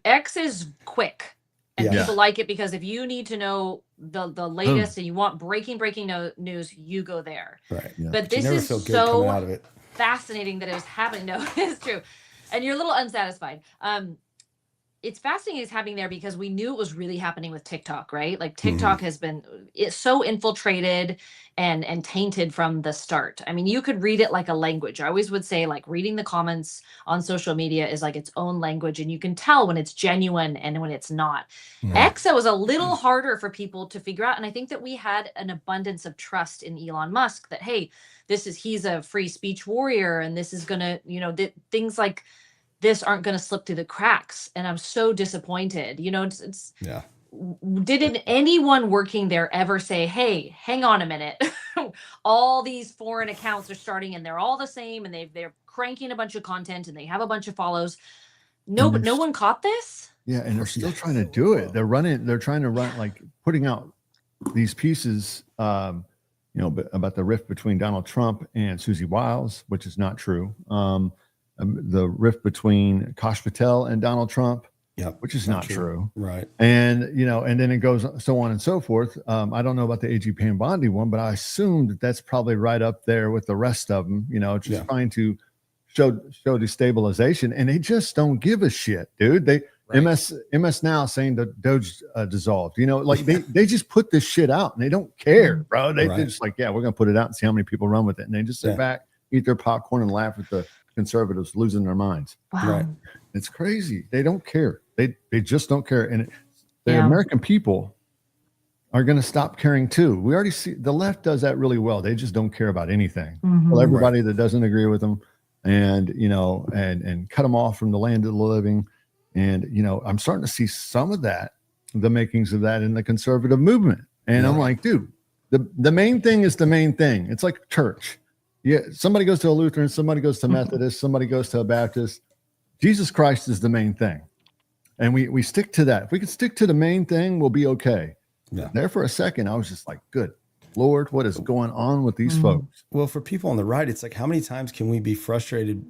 X is quick. And Yeah. people like it because if you need to know the latest and you want breaking news, you go there. Right. Yeah. But you this never is feel good coming out of so it. fascinating that it was happening. No, it's true. And you're a little unsatisfied. It's fascinating it's happening there because we knew it was really happening with TikTok, right? Like TikTok has been it's so infiltrated and tainted from the start. I mean, you could read it like a language. I always would say like reading the comments on social media is like its own language and you can tell when it's genuine and when it's not. X, it was a little harder for people to figure out. And I think that we had an abundance of trust in Elon Musk that, hey, he's a free speech warrior and this is going to, things like this aren't going to slip through the cracks. And I'm so disappointed. Didn't anyone working there ever say, hey, hang on a minute. All these foreign accounts are starting and they're all the same and they're cranking a bunch of content and they have a bunch of follows. No one caught this. Yeah. And they're still trying to do it. They're trying to run, like putting out these pieces, about the rift between Donald Trump and Susie Wiles, which is not true. The rift between Kash Patel and Donald Trump, which is not true. Right. And, and then it goes so on and so forth. I don't know about the AG Pam Bondi one, but I assume that's probably right up there with the rest of them, just trying to show destabilization. And they just don't give a shit, dude. MS Now saying that Doge dissolved, they just put this shit out and they don't care, bro. They're just like, we're going to put it out and see how many people run with it. And they just sit back, eat their popcorn and laugh at the conservatives losing their minds. Wow. Right. It's crazy. They don't care. They just don't care. And the American people are going to stop caring too. We already see the left does that really well. They just don't care about anything. Well, everybody that doesn't agree with them and, and cut them off from the land of the living. And, I'm starting to see some of that, the makings of that in the conservative movement. And I'm like, dude, the main thing is the main thing. It's like church. Yeah, somebody goes to a Lutheran, somebody goes to Methodist, somebody goes to a Baptist. Jesus Christ is the main thing. And we stick to that. If we can stick to the main thing, we'll be okay. Yeah. There for a second, I was just like, good Lord, what is going on with these folks? Well, for people on the right, it's like, how many times can we be frustrated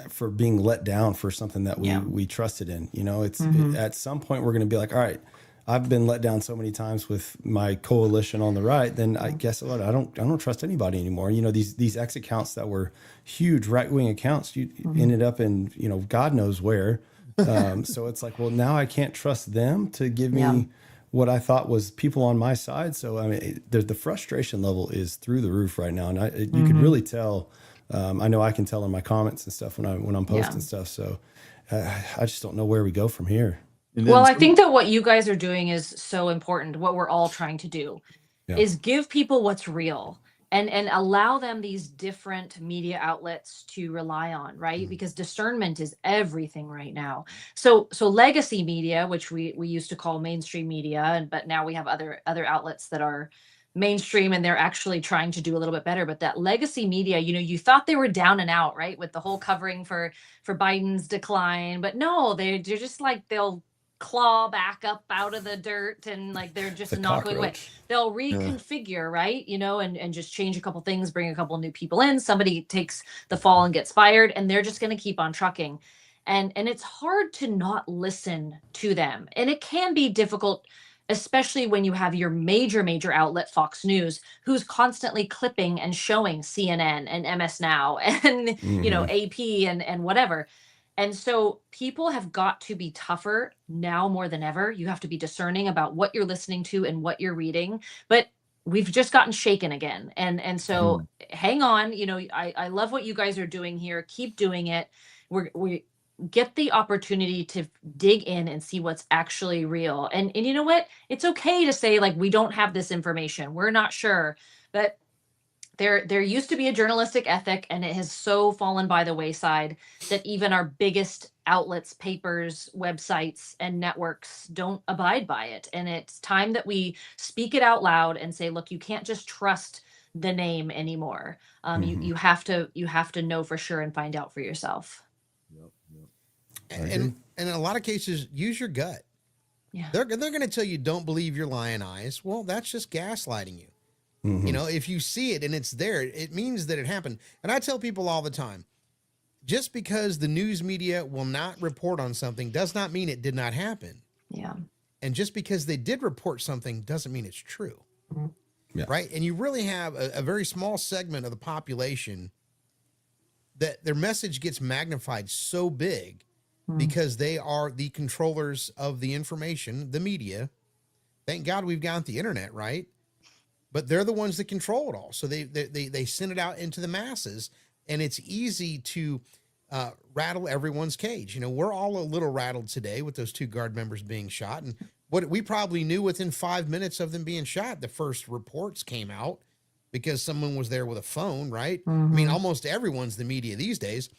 for being let down for something that we trusted in? It's at some point we're going to be like, all right, I've been let down so many times with my coalition on the right, then I guess what I don't trust anybody anymore. These X accounts that were huge right-wing accounts, you ended up in, God knows where. So it's like, well, now I can't trust them to give me what I thought was people on my side. So, I mean, the frustration level is through the roof right now. And you could really tell, I know I can tell in my comments and stuff when I'm posting stuff. So I just don't know where we go from here. Well, I think that what you guys are doing is so important. What we're all trying to do is give people what's real. and allow them these different media outlets to rely on, right? Because discernment is everything right now. So legacy media, which we used to call mainstream media, but now we have other outlets that are mainstream, and they're actually trying to do a little bit better. But that legacy media, you thought they were down and out, right, with the whole covering for Biden's decline, but no, they're just like, they'll claw back up out of the dirt, and like they're just not going away. They'll reconfigure, right? And just change a couple things, bring a couple new people in. Somebody takes the fall and gets fired, and they're just going to keep on trucking. And it's hard to not listen to them. And it can be difficult, especially when you have your major outlet, Fox News, who's constantly clipping and showing CNN and MS Now and AP and whatever. And so people have got to be tougher now more than ever. You have to be discerning about what you're listening to and what you're reading. But we've just gotten shaken again. And so hang on, I love what you guys are doing here. Keep doing it. We get the opportunity to dig in and see what's actually real. And you know what? It's okay to say, like, we don't have this information. We're not sure. But there used to be a journalistic ethic, and it has so fallen by the wayside that even our biggest outlets, papers, websites, and networks don't abide by it. And it's time that we speak it out loud and say, look, you can't just trust the name anymore. You have to know for sure and find out for yourself. And in a lot of cases, use your gut. Yeah. They're going to tell you, don't believe your lying eyes. Well, that's just gaslighting you. If you see it and it's there, it means that it happened. And I tell people all the time, just because the news media will not report on something does not mean it did not happen. Yeah. And just because they did report something doesn't mean it's true. Yeah. Right. And you really have a very small segment of the population that their message gets magnified so big because they are the controllers of the information, the media. Thank God we've got the internet, right? But they're the ones that control it all. So they send it out into the masses, and it's easy to rattle everyone's cage. We're all a little rattled today with those 2 guard members being shot. And what we probably knew within 5 minutes of them being shot, the first reports came out because someone was there with a phone, right? I mean, almost everyone's the media these days.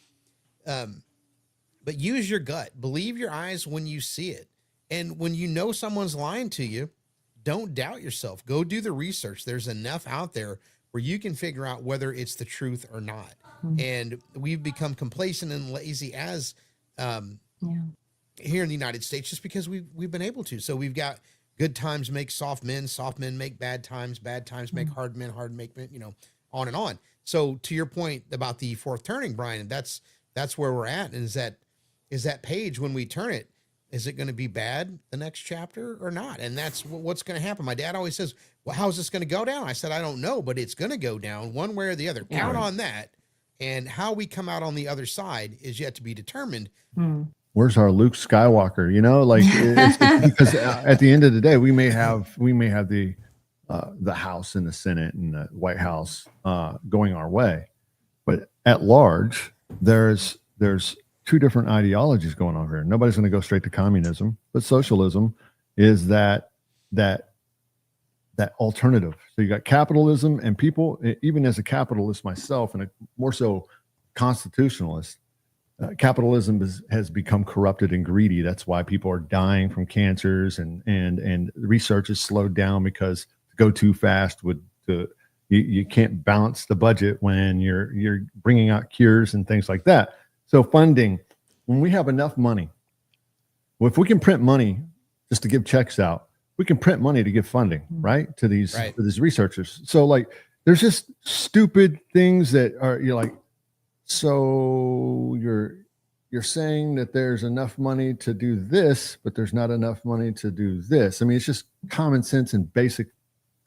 But use your gut. Believe your eyes when you see it. And when you know someone's lying to you, don't doubt yourself. Go do the research. There's enough out there where you can figure out whether it's the truth or not. And we've become complacent and lazy as here in the United States just because we've been able to. So we've got good times make soft men make bad times make hard men make men, on and on. So to your point about the fourth turning, Brian, that's where we're at. And is that page, when we turn it, is it going to be bad the next chapter or not? And that's what's going to happen. My dad always says, well, how's this going to go down? I said, I don't know, but it's going to go down one way or the other. Count on that. And how we come out on the other side is yet to be determined. Where's our Luke Skywalker? It's because at the end of the day, we may have the House and the Senate and the White House going our way, but at large, there's 2 different ideologies going on here. Nobody's going to go straight to communism, but socialism is that alternative. So you got capitalism, and people, even as a capitalist myself and a more so constitutionalist, capitalism has become corrupted and greedy. That's why people are dying from cancers, and research is slowed down because to go too fast you can't balance the budget when you're bringing out cures and things like that. So funding, when we have enough money, well, if we can print money just to give checks out, we can print money to give funding, right? To these researchers. So like, there's just stupid things that you're like, so you're saying that there's enough money to do this, but there's not enough money to do this. I mean, it's just common sense and basic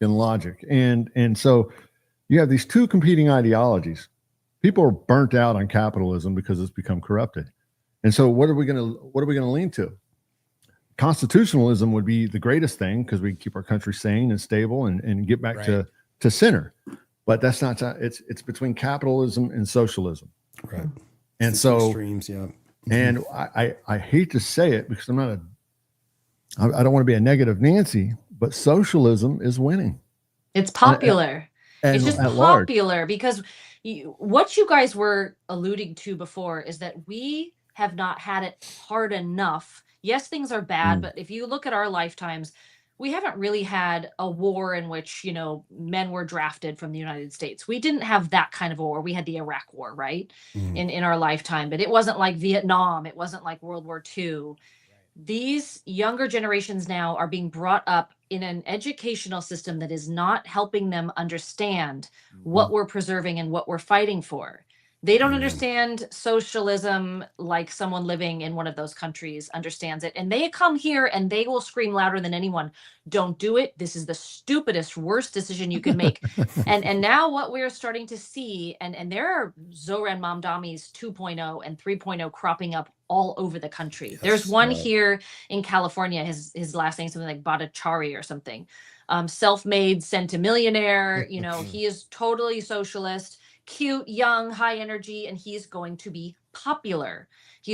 in logic. And so you have these 2 competing ideologies. People are burnt out on capitalism because it's become corrupted. And so what are we going to lean to? Constitutionalism would be the greatest thing because we keep our country sane and stable and get back to center. But that's not, it's between capitalism and socialism. Right. And so extremes, yeah. And I hate to say it because I don't want to be a negative Nancy, but socialism is winning. It's popular. And it's just at large. popular because what you guys were alluding to before is that we have not had it hard enough. Yes, things are bad, but if you look at our lifetimes, we haven't really had a war in which, men were drafted from the United States. We didn't have that kind of a war. We had the Iraq War, right? In our lifetime, but it wasn't like Vietnam. It wasn't like World War II. These younger generations now are being brought up in an educational system that is not helping them understand what we're preserving and what we're fighting for. They don't understand socialism like someone living in one of those countries understands it. And they come here and they will scream louder than anyone. Don't do it. This is the stupidest, worst decision you can make. and now what we're starting to see, and there are Zoran Mamdami's 2.0 and 3.0 cropping up all over the country. Yes, There's one here in California. His last name something like Bhattacharya or something. Self-made centimillionaire. He is totally socialist, cute, young, high energy, and he's going to be popular.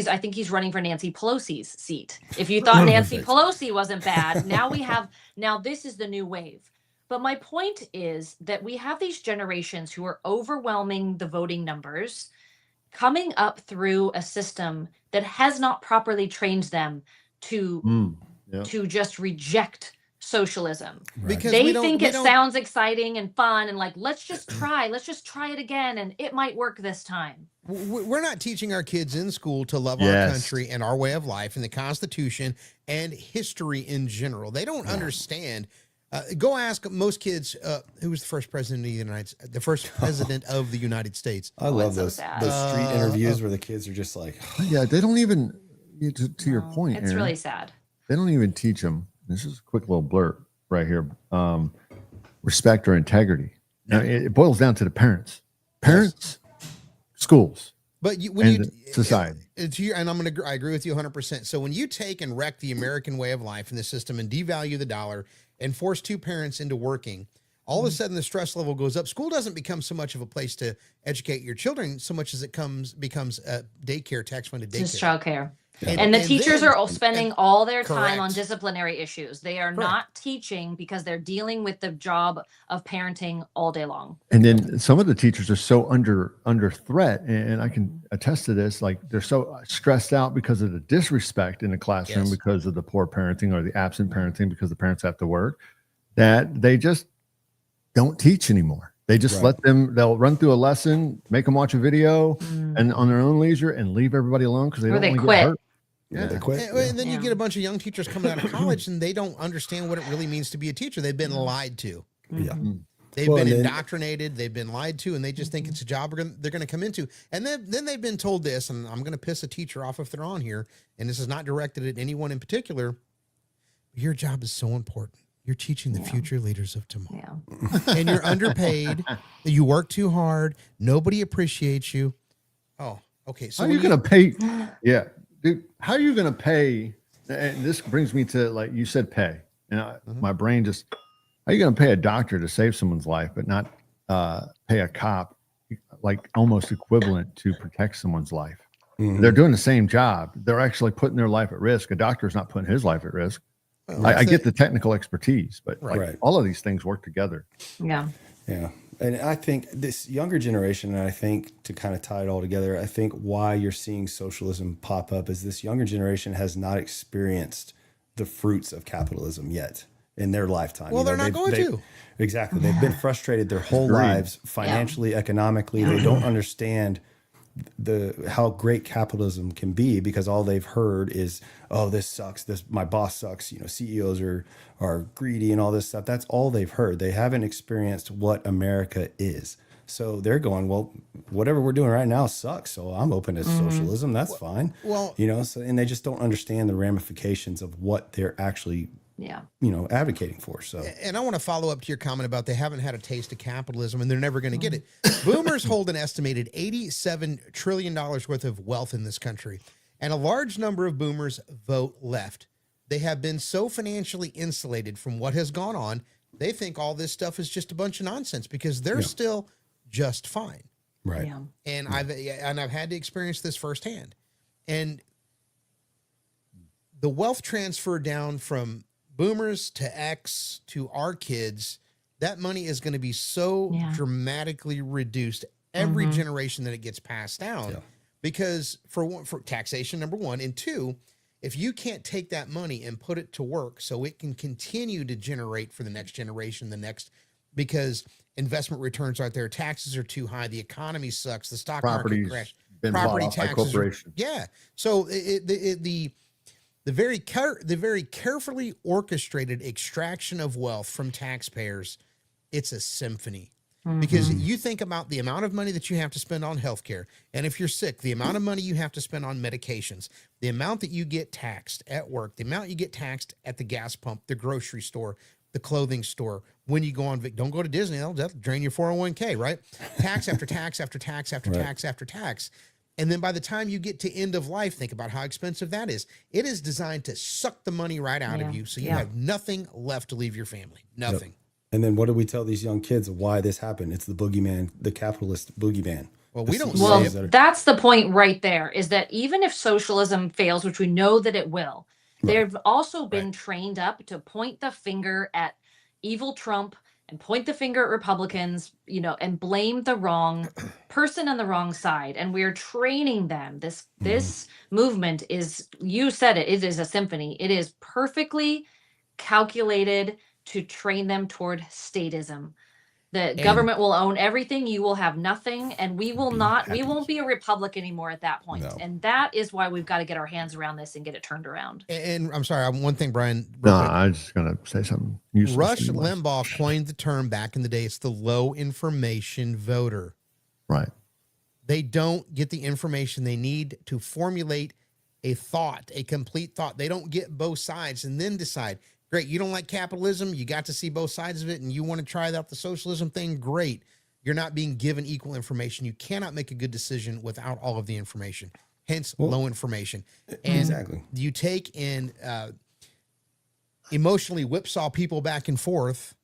I think he's running for Nancy Pelosi's seat. If you thought Nancy Pelosi wasn't bad, now this is the new wave. But my point is that we have these generations who are overwhelming the voting numbers, coming up through a system that has not properly trained them to just reject socialism. Because they think it sounds exciting and fun and like, let's just try it again and it might work this time. We're not teaching our kids in school to love our country and our way of life and the Constitution and history in general. They don't understand. Go ask most kids who was the first president of the United States, the first president of the United States. I love those street interviews where the kids are just like, yeah, they don't even, to your point, it's Aaron, really sad. They don't even teach them. This is a quick little blurb right here. Respect or integrity. Now, it boils down to the parents, schools, but society. And I agree with you 100%. So when you take and wreck the American way of life in the system and devalue the dollar and force two parents into working, all of a sudden the stress level goes up. School doesn't become so much of a place to educate your children so much as it becomes a daycare, tax-funded daycare. Just childcare. And the teachers are spending all their time on disciplinary issues. They are not teaching because they're dealing with the job of parenting all day long. And then some of the teachers are so under threat, and I can attest to this, like they're so stressed out because of the disrespect in the classroom, because of the poor parenting or the absent parenting because the parents have to work, that they just don't teach anymore. They just they'll run through a lesson, make them watch a video and on their own leisure and leave everybody alone because they don't want to get hurt. Yeah, they quit. And then you get a bunch of young teachers coming out of college and they don't understand what it really means to be a teacher. They've been lied to. Yeah. They've been indoctrinated. They've been lied to, and they just think it's a job they're going to come into. And then they've been told this, and I'm going to piss a teacher off if they're on here, and this is not directed at anyone in particular. Your job is so important. You're teaching the future leaders of tomorrow. Yeah. And you're underpaid. You work too hard. Nobody appreciates you. Oh, okay. So how are you going to pay? Yeah. Dude, how are you going to pay? And this brings me to, like you said, pay. And my brain just, how are you going to pay a doctor to save someone's life, but not pay a cop like almost equivalent to protect someone's life? They're doing the same job. They're actually putting their life at risk. A doctor's not putting his life at risk. Well, I get the technical expertise, but all of these things work together. Yeah. Yeah. And I think this younger generation, and I think to kind of tie it all together, I think why you're seeing socialism pop up is this younger generation has not experienced the fruits of capitalism yet in their lifetime. Well, they're not going to. Exactly. They've been frustrated their whole lives, financially, economically. They don't understand how great capitalism can be because all they've heard is, oh, this sucks. My boss sucks. CEOs are greedy and all this stuff. That's all they've heard. They haven't experienced what America is. So they're going, well, whatever we're doing right now sucks. So I'm open to socialism. That's fine. Well, and they just don't understand the ramifications of what they're actually advocating for. So, and I want to follow up to your comment about they haven't had a taste of capitalism and they're never going to get it. Boomers hold an estimated $87 trillion worth of wealth in this country, and a large number of boomers vote left. They have been so financially insulated from what has gone on, they think all this stuff is just a bunch of nonsense because they're still just fine. Right. Yeah. And I've had to experience this firsthand. And the wealth transfer down from boomers to X to our kids, that money is going to be so dramatically reduced every generation that it gets passed down, because for taxation, number one, and two, if you can't take that money and put it to work so it can continue to generate for the next generation, because investment returns aren't there, taxes are too high, the economy sucks, the stock market crashed, property taxes, so the very carefully orchestrated extraction of wealth from taxpayers, it's a symphony. Because you think about the amount of money that you have to spend on healthcare, and if you're sick, the amount of money you have to spend on medications, the amount that you get taxed at work, the amount you get taxed at the gas pump, the grocery store, the clothing store, when you go on, don't go to Disney, that'll drain your 401k, right? Tax after tax after tax after tax after tax. And then by the time you get to end of life, think about how expensive that is. It is designed to suck the money right out of you, so you have nothing left to leave your family. Nothing. Yep. And then what do we tell these young kids why this happened? It's the boogeyman, the capitalist boogeyman. Well, we don't. Well, that's the point right there, is that even if socialism fails, which we know that it will, they've also been trained up to point the finger at evil Trump and point the finger at Republicans, and blame the wrong person on the wrong side. And we're training them. This movement is, you said it is a symphony. It is perfectly calculated to train them toward statism. The government will own everything. You will have nothing, and we won't be a republic anymore at that point. No. And that is why we've got to get our hands around this and get it turned around. And I'm sorry, one thing, Brian. No, I was just going to say something. Rush Limbaugh coined the term back in the day. It's the low information voter. Right. They don't get the information they need to formulate a thought, a complete thought. They don't get both sides and then decide. Great, you don't like capitalism, you got to see both sides of it, and you want to try out the socialism thing, great. You're not being given equal information. You cannot make a good decision without all of the information, hence low information. And you take and emotionally whipsaw people back and forth,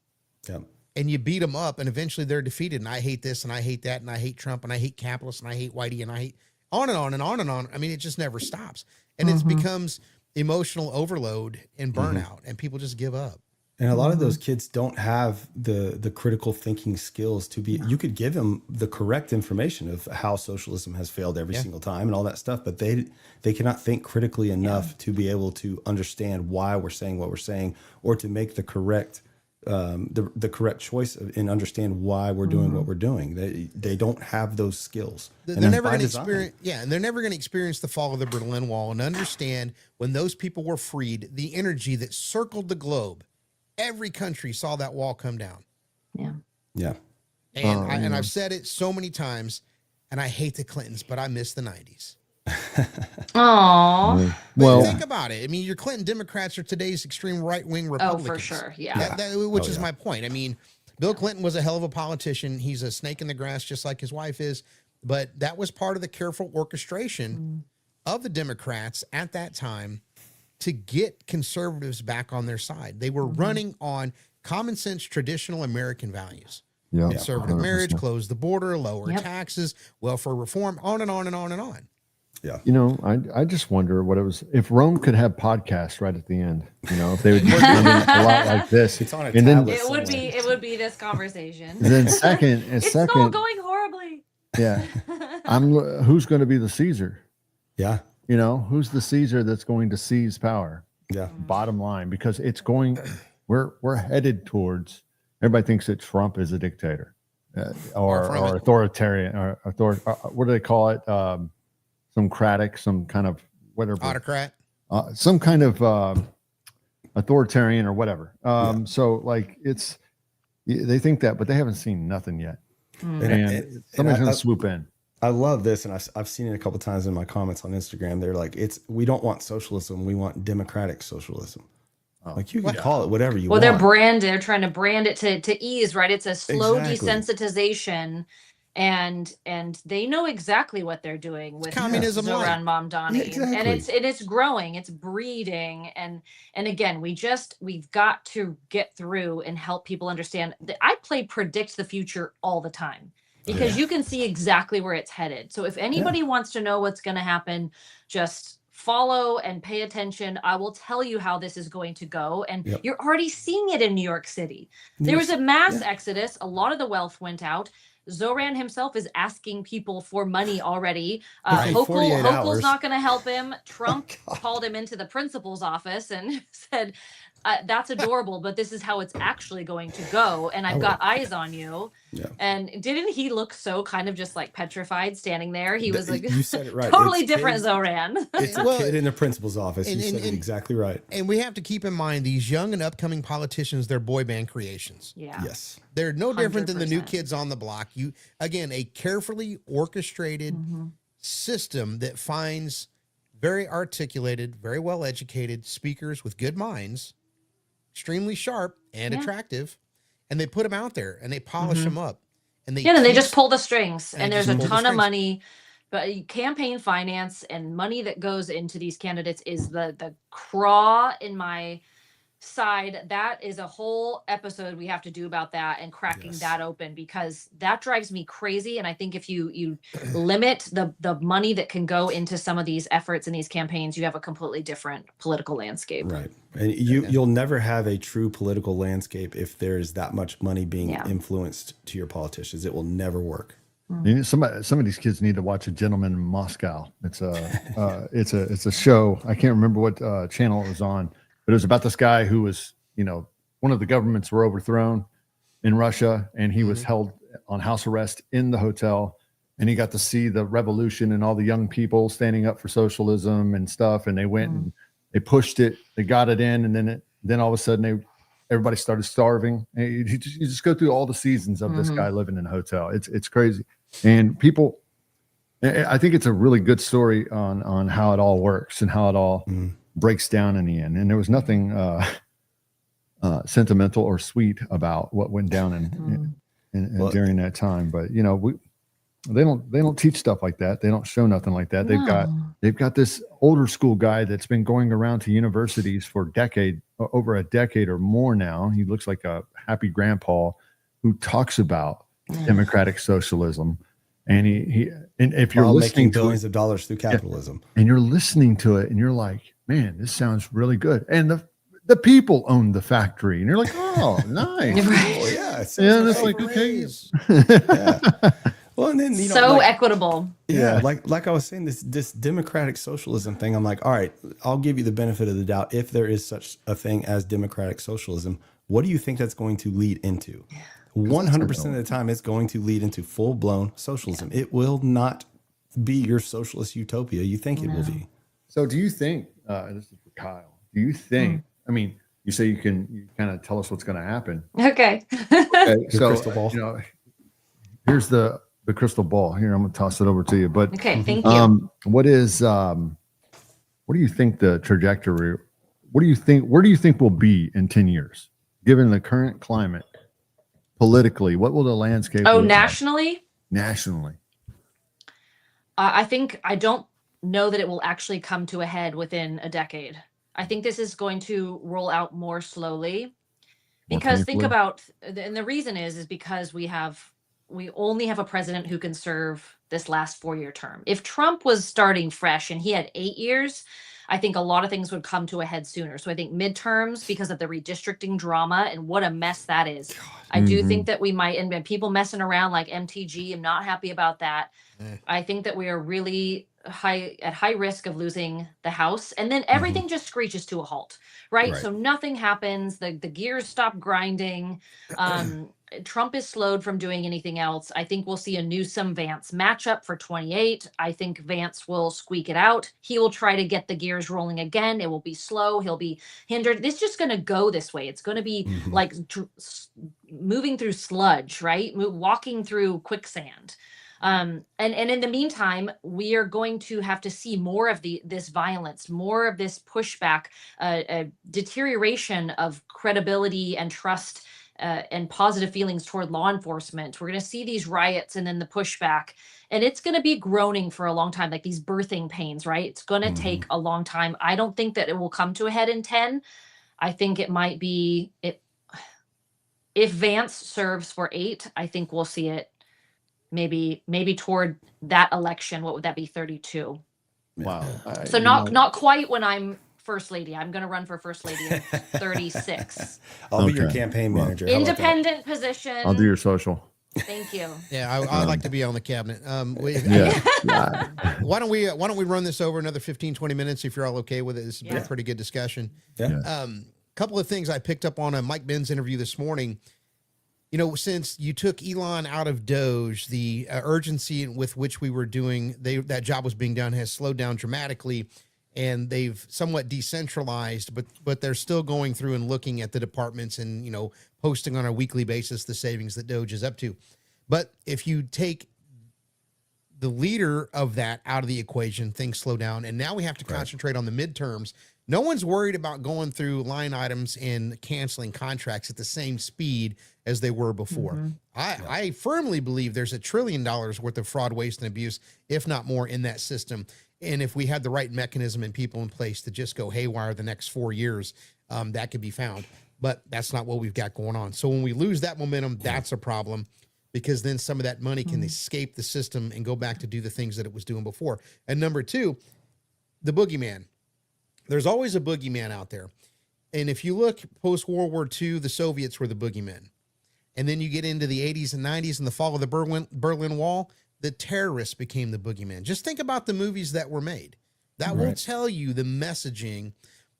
and you beat them up, and eventually they're defeated. And I hate this, and I hate that, and I hate Trump, and I hate capitalists, and I hate Whitey, and I hate on and on and on and on. I mean, it just never stops. And it becomes emotional overload and burnout, and people just give up. And a lot of those kids don't have the critical thinking skills to be, you could give them the correct information of how socialism has failed every single time and all that stuff, but they cannot think critically enough to be able to understand why we're saying what we're saying, or to make the correct the correct choice and understand why we're doing what we're doing. They don't have those skills. They're never going to experience, and they're never going to experience the fall of the Berlin Wall and understand when those people were freed, the energy that circled the globe. Every country saw that wall come down. Yeah. And I've said it so many times, and I hate the Clintons, but I miss the 90s. Aww. Well, think about it. I mean, your Clinton Democrats are today's extreme right-wing Republicans. Oh, for sure. Yeah. Which is my point. I mean, Bill Clinton was a hell of a politician. He's a snake in the grass, just like his wife is. But that was part of the careful orchestration of the Democrats at that time to get conservatives back on their side. They were running on common sense, traditional American values. Conservative 100%. Marriage, close the border, lower taxes, welfare reform, on and on and on and on. Yeah. I just wonder what it was if Rome could have podcasts right at the end. If they would do a lot like this. It's on a and then it would be this conversation. And then second, it's all going horribly. Yeah. Who's going to be the Caesar? Yeah. Who's the Caesar that's going to seize power? Yeah. Bottom line, because it's going, we're headed towards. Everybody thinks that Trump is a dictator, or authoritarian, or what do they call it? Some kind of whatever autocrat, some kind of authoritarian or whatever. So like they think that, but they haven't seen nothing yet, and somebody's going to swoop in. I love this, and I've seen it a couple of times in my comments on Instagram. They're like, we don't want socialism, we want democratic socialism. Like you can call it whatever you want. Well, they're trying to brand it to ease, right? It's a slow desensitization. And they know exactly what they're doing with communism around Mamdani, and it's growing, it's breeding, and again, we've got to get through and help people understand that I predict the future all the time, because you can see exactly where it's headed. So if anybody wants to know what's going to happen, just follow and pay attention. I will tell you how this is going to go. And you're already seeing it in New York City. There was a mass exodus. A lot of the wealth went out. Zoran himself is asking people for money already. Hochul's not going to help him. Trump called him into the principal's office and said, that's adorable, but this is how it's actually going to go. And I've got eyes on you. Yeah. And didn't he look so kind of just like petrified standing there? He was like, you said it right. Totally different Zoran. It's a kid in the principal's office. You said it exactly right. And we have to keep in mind these young and upcoming politicians, they're boy band creations. Yeah. Yes. They're no different than the new kids on the block. Again, a carefully orchestrated system that finds very articulated, very well educated speakers with good minds, extremely sharp and attractive, and they put them out there and they polish them up, and they just pull the strings, and there's a ton of money, but campaign finance and money that goes into these candidates is the craw in my side. That is a whole episode we have to do about that and cracking that open, because that drives me crazy. And I think if you limit the money that can go into some of these efforts and these campaigns, you have a completely different political landscape. Right. And you'll never have a true political landscape if there's that much money being influenced to your politicians. It will never work. Some of these kids need to watch A Gentleman in Moscow. It's a show. I can't remember what channel it was on. But it was about this guy who was, one of the governments were overthrown in Russia, and he was held on house arrest in the hotel, and he got to see the revolution and all the young people standing up for socialism and stuff. And they went and they pushed it, they got it in, and then all of a sudden everybody started starving. And you just go through all the seasons of this guy living in a hotel. It's crazy. And people, I think it's a really good story on how it all works and how it all breaks down in the end. And there was nothing sentimental or sweet about what went down during that time. But they don't teach stuff like that. They don't show nothing like that. They've got this older school guy that's been going around to universities for over a decade or more now. He looks like a happy grandpa who talks about democratic socialism. And and if you're listening to billions of dollars through capitalism, and you're listening to it, and you're like, man, this sounds really good. And the people own the factory, and you're like, oh, nice. Oh, yeah, it's like, okay. Well, and then equitable. Yeah, like I was saying, this democratic socialism thing. I'm like, all right, I'll give you the benefit of the doubt. If there is such a thing as democratic socialism, what do you think that's going to lead into? 100% of the time, it's going to lead into full-blown socialism. It will not be your socialist utopia you think it will be. So do you think, this is for Kyle, do you think, I mean, you say you kind of tell us what's going to happen. Okay. So, crystal ball. Here's the crystal ball. Here, I'm going to toss it over to you. But okay, thank you. What do you think the trajectory, where do you think we'll be in 10 years, given the current climate? Politically, what will the landscape look nationally? Like? Nationally. I don't know that it will actually come to a head within a decade. I think this is going to roll out more slowly, because think about, and the reason is because we only have a president who can serve this last 4-year term. If Trump was starting fresh and he had 8 years, I think a lot of things would come to a head sooner. So I think midterms, because of the redistricting drama and what a mess that is. I do think that we might, and people messing around like MTG, I'm not happy about that. I think that we are really at high risk of losing the House, and then everything just screeches to a halt, right? So nothing happens. The gears stop grinding. Trump is slowed from doing anything else. I think we'll see a Newsom-Vance matchup for 28. I think Vance will squeak it out. He will try to get the gears rolling again. It will be slow. He'll be hindered. It's just going to go this way. It's going to be like moving through sludge, right? Walking through quicksand. And in the meantime, we are going to have to see more of this violence, more of this pushback, a deterioration of credibility and trust and positive feelings toward law enforcement. We're going to see these riots and then the pushback, and it's going to be groaning for a long time, like these birthing pains, right? It's going to take a long time. I don't think that it will come to a head in 10. I think it might be, if Vance serves for 8, I think we'll see it maybe toward that election. What would that be, 32? Wow. So not quite when I'm first lady. I'm going to run for first lady in 36. I'll be your campaign manager. Independent position. I'll do your social. Thank you. Yeah, I'd like to be on the cabinet. Why don't we run this over another 15, 20 minutes if you're all okay with it? This has been a pretty good discussion. Yeah. Couple of things I picked up on a Mike Ben's interview this morning. You know, since you took Elon out of Doge, the urgency with which we were doing that job was being done has slowed down dramatically, and they've somewhat decentralized, but they're still going through and looking at the departments and, you know, posting on a weekly basis the savings that Doge is up to. But if you take the leader of that out of the equation, things slow down, and now we have to concentrate on the midterms. No one's worried about going through line items and canceling contracts at the same speed as they were before. I firmly believe there's $1 trillion worth of fraud, waste, and abuse, if not more, in that system. And if we had the right mechanism and people in place to just go haywire the next 4 years, that could be found. But that's not what we've got going on. So when we lose that momentum, that's a problem, because then some of that money can escape the system and go back to do the things that it was doing before. And number two, the boogeyman. There's always a boogeyman out there. And if you look post-World War II, the Soviets were the boogeymen. And then you get into the 80s and 90s and the fall of the Berlin Wall, the terrorists became the boogeyman. Just think about the movies that were made. That will tell you the messaging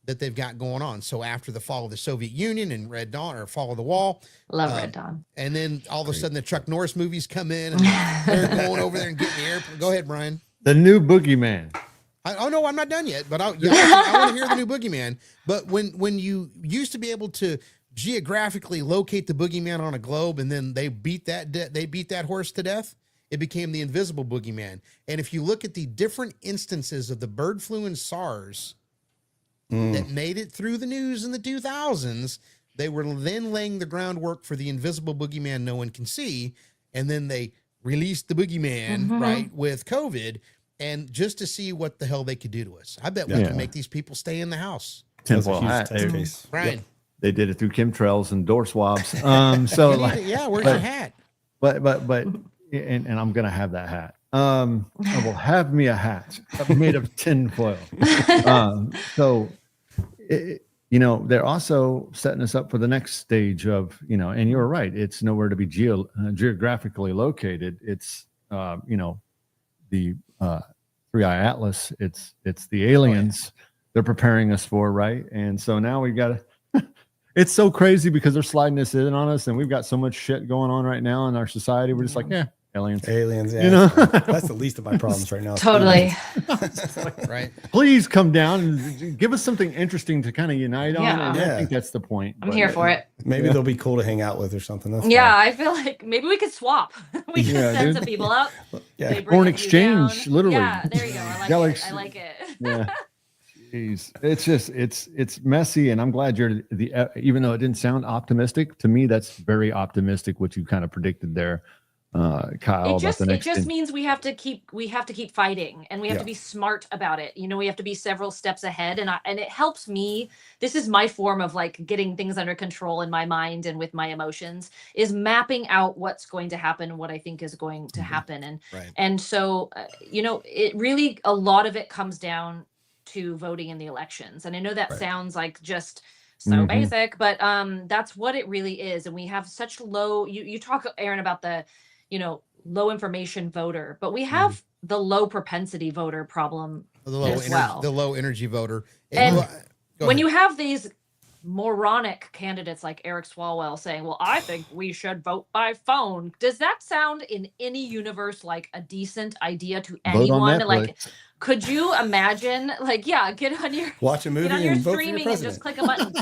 that they've got going on. So after the fall of the Soviet Union and Red Dawn, or fall of the wall. Love Red Dawn. And then all of a sudden the Chuck Norris movies come in and they're going over there and getting the airplane. Go ahead, Brian. The new boogeyman. Oh no, I'm not done yet, but I want to hear the new boogeyman. But when you used to be able to geographically locate the boogeyman on a globe, and then they beat that horse to death, it became the invisible boogeyman. And if you look at the different instances of the bird flu and SARS that made it through the news in the 2000s, they were then laying the groundwork for the invisible boogeyman no one can see, and then they released the boogeyman right with COVID. And just to see what the hell they could do to us. I bet we can make these people stay in the house. Temple hat. Right. They did it through chemtrails and door swabs. So like, where's your hat? But and I'm gonna have that hat. I will have me a hat made of tinfoil. They're also setting us up for the next stage of, and you're right. It's nowhere to be geographically located. It's the 3-Eye Atlas. It's the aliens they're preparing us for, right? And so now we've got to. It's so crazy because they're sliding this in on us, and we've got so much shit going on right now in our society. We're just like, aliens. Yeah, that's the least of my problems right now. Totally. Right. Please come down and give us something interesting to kind of unite on. And I think that's the point. I'm here for it. Maybe they'll be cool to hang out with or something. That's I feel like maybe we could swap. We could send some people up. Or an exchange, literally. Yeah, there you go. I like it. Yeah. Jeez. It's just it's messy, and I'm glad you're even though it didn't sound optimistic to me, that's very optimistic what you kind of predicted there. Kyle, it just means we have to keep fighting, and we have to be smart about it. We have to be several steps ahead, and it helps me. This is my form of like getting things under control in my mind and with my emotions, is mapping out what's going to happen and what I think is going to happen. And so it really, a lot of it comes down to voting in the elections. And I know that sounds like just so basic, but that's what it really is. And we have such low, you talk, Aaron, about the low information voter, but we have the low propensity voter problem as well. The low energy voter. And when you have these moronic candidates like Eric Swalwell saying, well, I think we should vote by phone. Does that sound in any universe like a decent idea to anyone? Like, could you imagine, like, get on your, watch a movie, get on your and vote streaming for your and just click a button.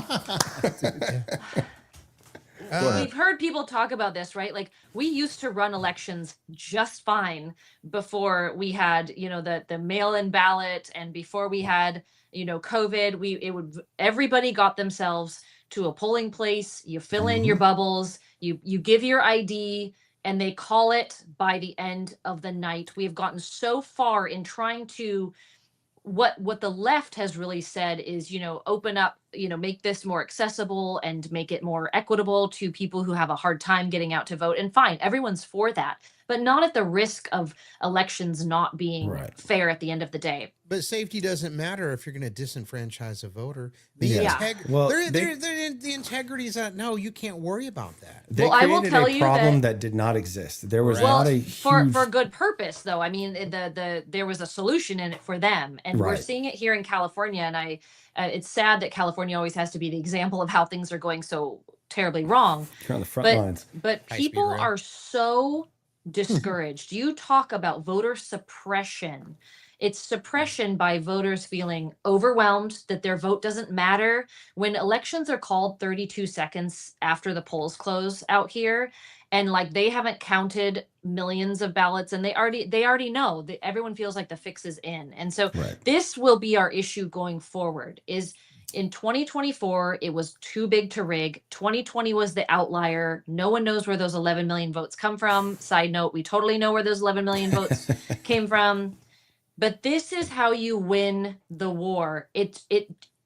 We've heard people talk about this, right? Like, we used to run elections just fine before we had, the mail-in ballot, and before we had, COVID. Everybody got themselves to a polling place. You fill in your bubbles. You give your ID, and they call it by the end of the night. We have gotten so far in trying to. What the left has really said is, open up make this more accessible and make it more equitable to people who have a hard time getting out to vote. And fine, everyone's for that, but not at the risk of elections not being fair at the end of the day. But safety doesn't matter if you're going to disenfranchise a voter. The integrity is that no, you can't worry about that. They created I will tell a you problem that did not exist. There was not a huge... for good purpose, though. I mean, there was a solution in it for them, and we're seeing it here in California. And it's sad that California always has to be the example of how things are going so terribly wrong. You're on the front lines. But people are so discouraged. You talk about voter suppression. It's suppression by voters feeling overwhelmed that their vote doesn't matter. When elections are called 32 seconds after the polls close out here, and like they haven't counted millions of ballots, and they already know that everyone feels like the fix is in. And so this will be our issue going forward. Is in 2024, it was too big to rig. 2020 was the outlier. No one knows where those 11 million votes come from. Side note, we totally know where those 11 million votes came from. But this is how you win the war.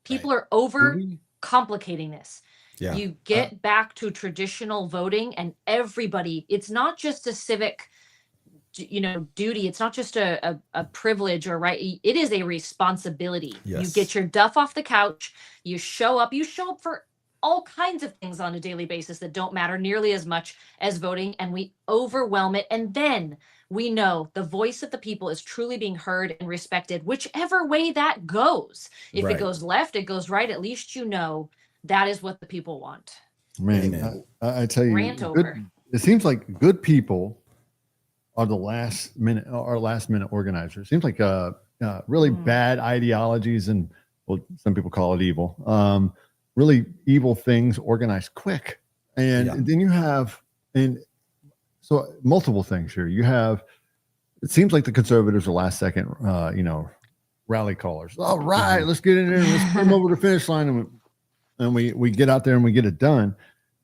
People are over complicating this. Yeah. You get back to traditional voting, and everybody, it's not just a civic, duty. It's not just a privilege or right. It is a responsibility. Yes. You get your duff off the couch. You show up for all kinds of things on a daily basis that don't matter nearly as much as voting, and we overwhelm it. And then we know the voice of the people is truly being heard and respected, whichever way that goes. If it goes left, it goes right, at least that is what the people want. Man, I tell you, it seems like good people are the last minute organizers. It seems like really bad ideologies and, well, some people call it evil, really evil things organized quick. And then you have, so multiple things here. You have, it seems like the conservatives are last second, rally callers. All right, let's get in there and let's put them over the finish line, and we get out there and we get it done.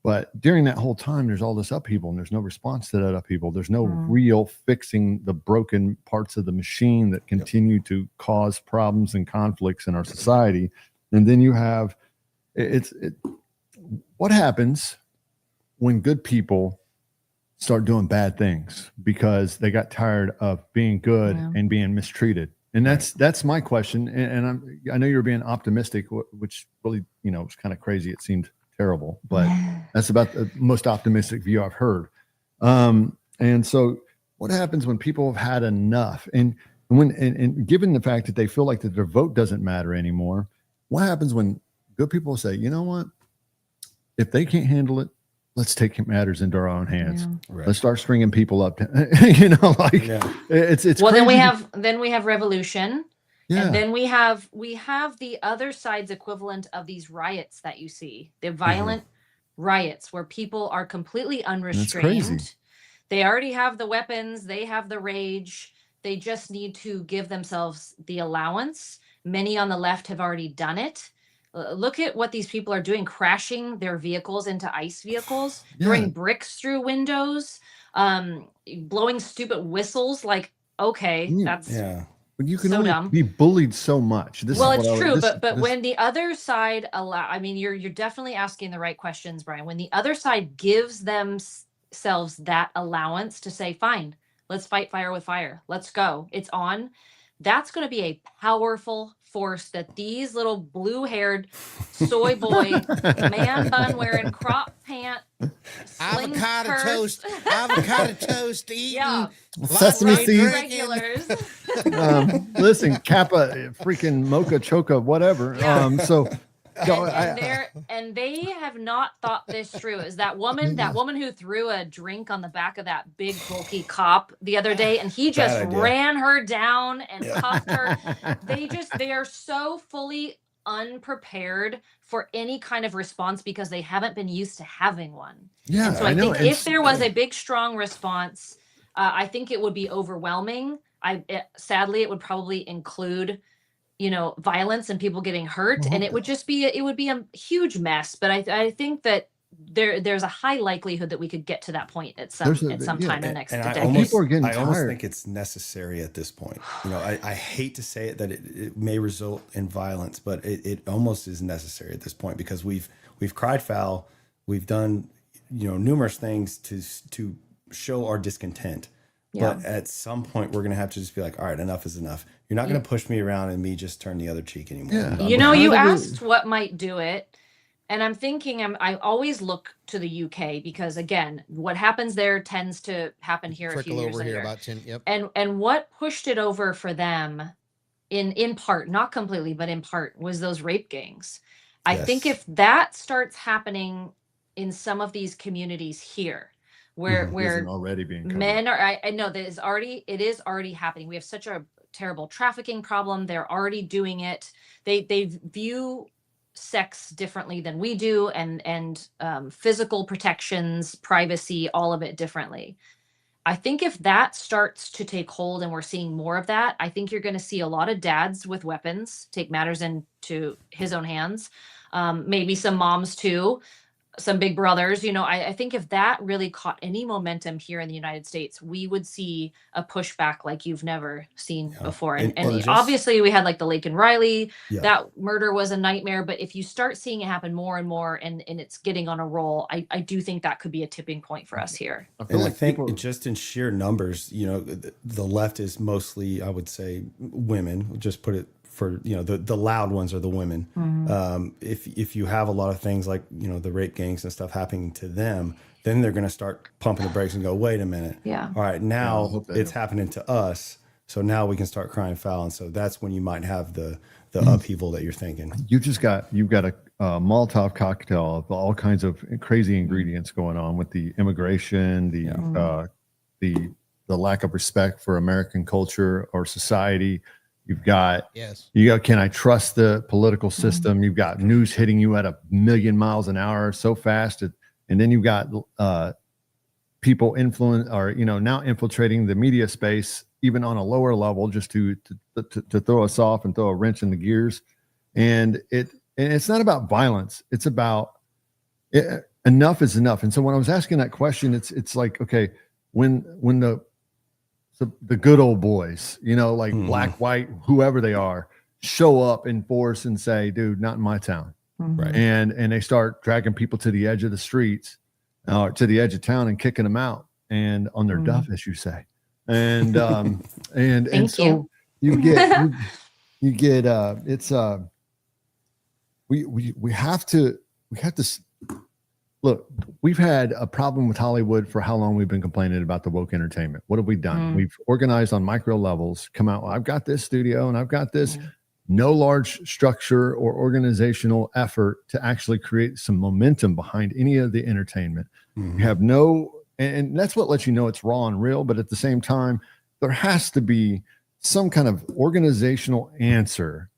But during that whole time, there's all this upheaval, and there's no response to that upheaval. There's no real fixing the broken parts of the machine that continue to cause problems and conflicts in our society. And then you have, what happens when good people start doing bad things because they got tired of being good and being mistreated? And that's my question. And I know you're being optimistic, which really, was kind of crazy. It seemed terrible, but that's about the most optimistic view I've heard. And so what happens when people have had enough? And given the fact that they feel like that their vote doesn't matter anymore, what happens when good people say, you know what, if they can't handle it, let's take matters into our own hands. Let's start stringing people up. It's well, crazy. then we have revolution. And then we have the other side's equivalent of these riots that you see, the violent riots where people are completely unrestrained. They already have the weapons. They have the rage. They just need to give themselves the allowance. Many on the left have already done it. Look at what these people are doing, crashing their vehicles into ICE vehicles, throwing bricks through windows, blowing stupid whistles. Like, okay, that's but you can so only dumb. be bullied so much. It's true, but when the other side you're definitely asking the right questions, Brian. When the other side gives themselves that allowance to say, fine, let's fight fire with fire. Let's go. It's on. That's going to be a powerful force that these little blue-haired soy boy, man bun wearing crop pant, avocado toast eating sesame seeds, regulars. Listen, Kappa, freaking mocha choca, whatever. And they have not thought this through. Is that woman who threw a drink on the back of that big bulky cop the other day, and he just ran her down and cuffed her. They are so fully unprepared for any kind of response because they haven't been used to having one. Yeah, and so I think if there was a big, strong response, I think it would be overwhelming. Sadly, it would probably include violence and people getting hurt, and it would be a huge mess. But I think that there's a high likelihood that we could get to that point at some time in the next decade. People are getting I almost tired. think it's necessary at this point. You know, I hate to say it that it may result in violence, but it almost is necessary at this point, because we've cried foul, we've done, you know, numerous things to show our discontent. Yeah. But at some point, we're going to have to just be like, all right, enough is enough. You're not going to push me around and me just turn the other cheek anymore. Yeah. You know, you asked what might do it. And I'm thinking, I always look to the UK, because again, what happens there tends to happen here a few years later. Here about 10, yep. And what pushed it over for them, in part, not completely, but in part, was those rape gangs. I think if that starts happening in some of these communities here, where already being covered. Men are, I know that it is already happening. We have such a terrible trafficking problem. They're already doing it. They view sex differently than we do, and physical protections, privacy, all of it differently. I think if that starts to take hold and we're seeing more of that, I think you're going to see a lot of dads with weapons take matters into his own hands. Maybe some moms too, some big brothers. You know, I think if that really caught any momentum here in the United States, we would see a pushback like you've never seen before. And obviously we had like the Lake and Riley, that murder was a nightmare. But if you start seeing it happen more and more, and it's getting on a roll, I do think that could be a tipping point for us here. I think just in sheer numbers, you know, the left is mostly, I would say, women. We'll just put it for, you know, the loud ones are the women. Mm-hmm. If you have a lot of things like, you know, the rape gangs and stuff happening to them, then they're going to start pumping the brakes and go, wait a minute. Yeah. All right, now it's happening to us. So now we can start crying foul. And so that's when you might have the upheaval that you're thinking. You've got a Molotov cocktail of all kinds of crazy ingredients going on with the immigration, the lack of respect for American culture or society. You've got, can I trust the political system? You've got news hitting you at 1,000,000 miles an hour so fast. And then you've got people now infiltrating the media space, even on a lower level, just to throw us off and throw a wrench in the gears. And it's not about violence. It's about enough is enough. And so when I was asking that question, it's like, okay, when the good old boys, you know, like black, white, whoever they are, show up in force and say, dude, not in my town. Right. And they start dragging people to the edge of the streets, to the edge of town, and kicking them out, and on their duff, as you say. And and so you get we have to look, we've had a problem with Hollywood for how long we've been complaining about the woke entertainment. What have we done? We've organized on micro levels, come out, I've got this studio and I've got this, no large structure or organizational effort to actually create some momentum behind any of the entertainment. You have and that's what lets you know it's raw and real. But at the same time, there has to be some kind of organizational answer,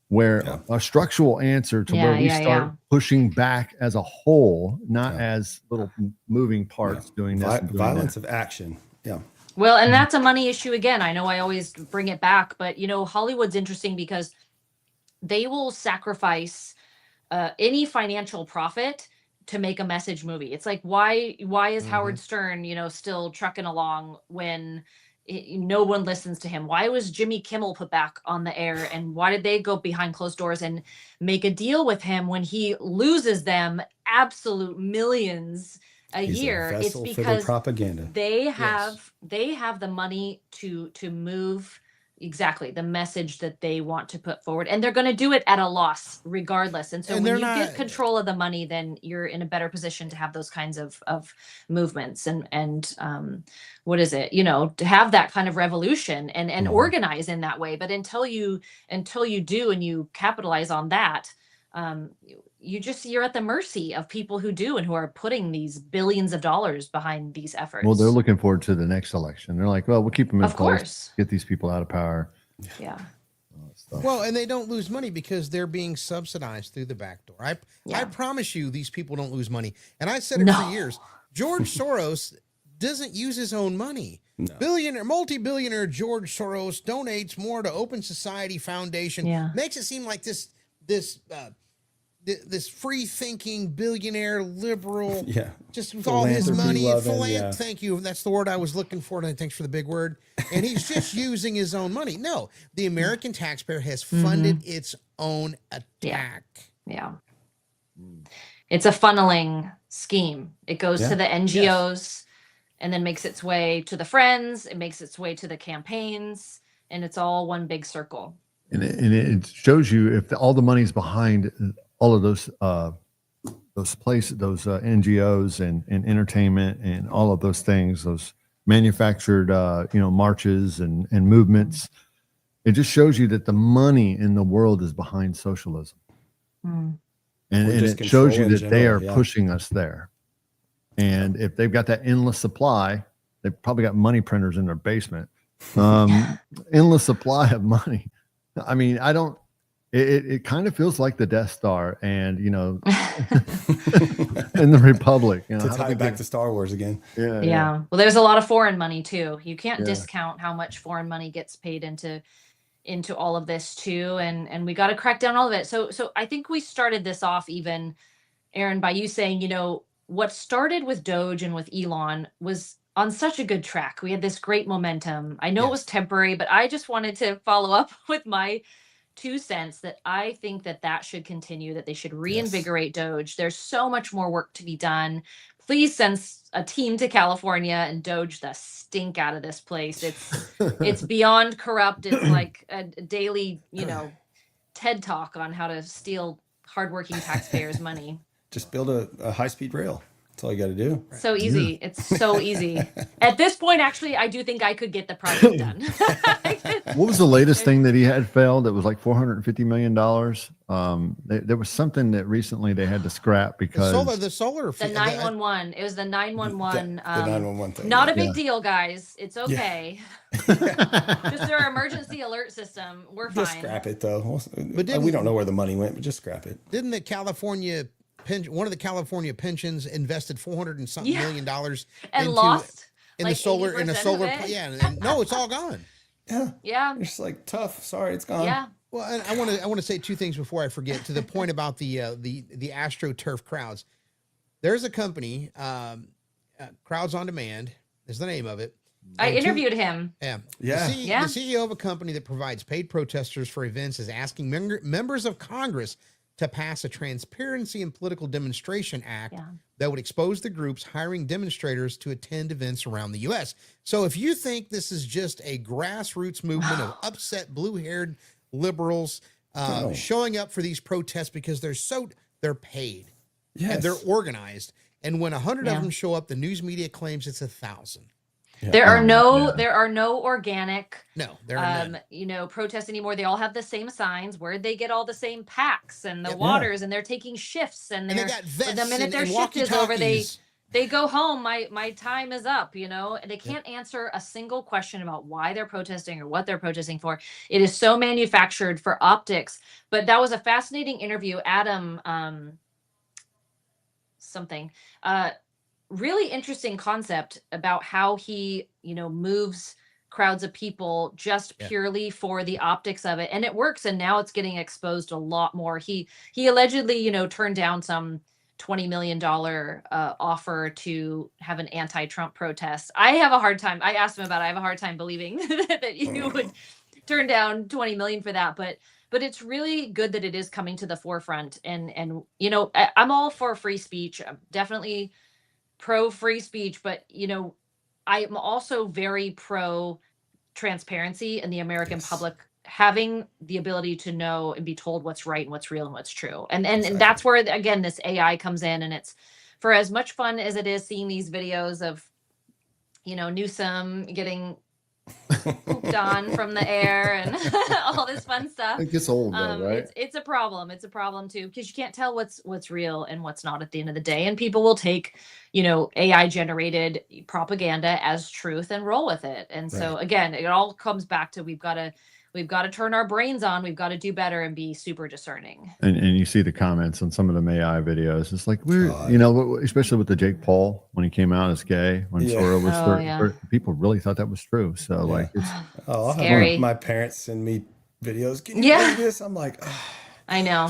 where a structural answer to where we start pushing back as a whole, not as little moving parts doing this. Violence of action. Yeah. Well, and that's a money issue again. I know I always bring it back, but you know, Hollywood's interesting because they will sacrifice any financial profit to make a message movie. It's like, why is Howard Stern, you know, still trucking along when no one listens to him? Why was Jimmy Kimmel put back on the air? And why did they go behind closed doors and make a deal with him when he loses them absolute millions a year? It's because propaganda. They have the money to move exactly the message that they want to put forward, and they're going to do it at a loss regardless. And so when you get control of the money, then you're in a better position to have those kinds of movements and what is it, you know, to have that kind of revolution and organize in that way. But until you do and you capitalize on that, you're at the mercy of people who do and who are putting these billions of dollars behind these efforts. Well, they're looking forward to the next election. They're like, well, we'll keep them in place, get these people out of power. Yeah. Well, and they don't lose money because they're being subsidized through the back door. I promise you, these people don't lose money. And I said it for years. George Soros doesn't use his own money. No. Multi-billionaire George Soros donates more to Open Society Foundation. Makes it seem like this this free-thinking billionaire liberal, just with all Philanthropy his money, loving, thank you. That's the word I was looking for. And thanks for the big word. And he's just using his own money. No, the American taxpayer has funded its own attack. Yeah. It's a funneling scheme. It goes to the NGOs and then makes its way to the friends. It makes its way to the campaigns, and it's all one big circle. And it shows you if all the money's behind all of those places, those NGOs and entertainment and all of those things, those manufactured, marches and movements. It just shows you that the money in the world is behind socialism. And it shows you that they are pushing us there. And if they've got that endless supply, they've probably got money printers in their basement. Endless supply of money. I mean, it kind of feels like the Death Star and, in the Republic. To tie it back to Star Wars again. Yeah. Well, there's a lot of foreign money too. You can't discount how much foreign money gets paid into all of this too. And we got to crack down all of it. So I think we started this off even, Aaron, by you saying, what started with Doge and with Elon was on such a good track. We had this great momentum. I know it was temporary, but I just wanted to follow up with my 2 cents that I think that should continue, that they should reinvigorate Doge. There's so much more work to be done. Please send a team to California and Doge the stink out of this place. It's beyond corrupt. It's like a daily, TED talk on how to steal hardworking taxpayers' money. Just build a high-speed rail. That's all you got to do. So easy. It's so easy. At this point, actually, I do think I could get the project done. What was the latest thing that he had failed? It was like $450 million. There was something that recently they had to scrap because the solar. The 911. It was the 911. The 911 thing. Not a big deal, guys. It's okay. Just their emergency alert system. We're fine. Just scrap it though. But we don't know where the money went, but just scrap it. Didn't the California one of the California pensions invested $400 and something million and lost in the solar and no, it's all gone. Yeah. It's like tough. Sorry, it's gone. Yeah. Well, and I want to say 2 things before I forget. To the point about the AstroTurf crowds, there's a company, Crowds on Demand is the name of it. I interviewed him. The CEO of a company that provides paid protesters for events is asking members of Congress to pass a Transparency in Political Demonstration Act that would expose the groups hiring demonstrators to attend events around the U.S. So if you think this is just a grassroots movement of upset blue-haired liberals showing up for these protests because they're paid and they're organized, and when 100 of them show up, the news media claims it's 1,000. Yeah. There are no organic protests anymore. They all have the same signs. Where they get all the same packs and the waters, and they're taking shifts, and they got vests the minute their shift is over, they go home. My time is up. And they can't answer a single question about why they're protesting or what they're protesting for. It is so manufactured for optics. But that was a fascinating interview. Adam really interesting concept about how he, moves crowds of people just purely for the optics of it. And it works. And now it's getting exposed a lot more. He allegedly, turned down some $20 million offer to have an anti-Trump protest. I have a hard time. I asked him about it. I have a hard time believing that you would turn down 20 million for that. But it's really good that it is coming to the forefront. And I'm all for free speech. I'm definitely pro free speech, but I'm also very pro transparency and the American public having the ability to know and be told what's right and what's real and what's true. And that's where, again, this AI comes in, and it's for as much fun as it is seeing these videos of, Newsom getting pooped on from the air and all this fun stuff. It gets old though, right? It's a problem. It's a problem too, because you can't tell what's real and what's not at the end of the day. And people will take, AI generated propaganda as truth and roll with it. And so again, it all comes back to we've got to turn our brains on. We've got to do better and be super discerning. And you see the comments on some of the AI videos. It's like especially with the Jake Paul when he came out as gay, when Sora was people really thought that was true. So it's scary. My parents send me videos. Can you believe this? I'm like, I know.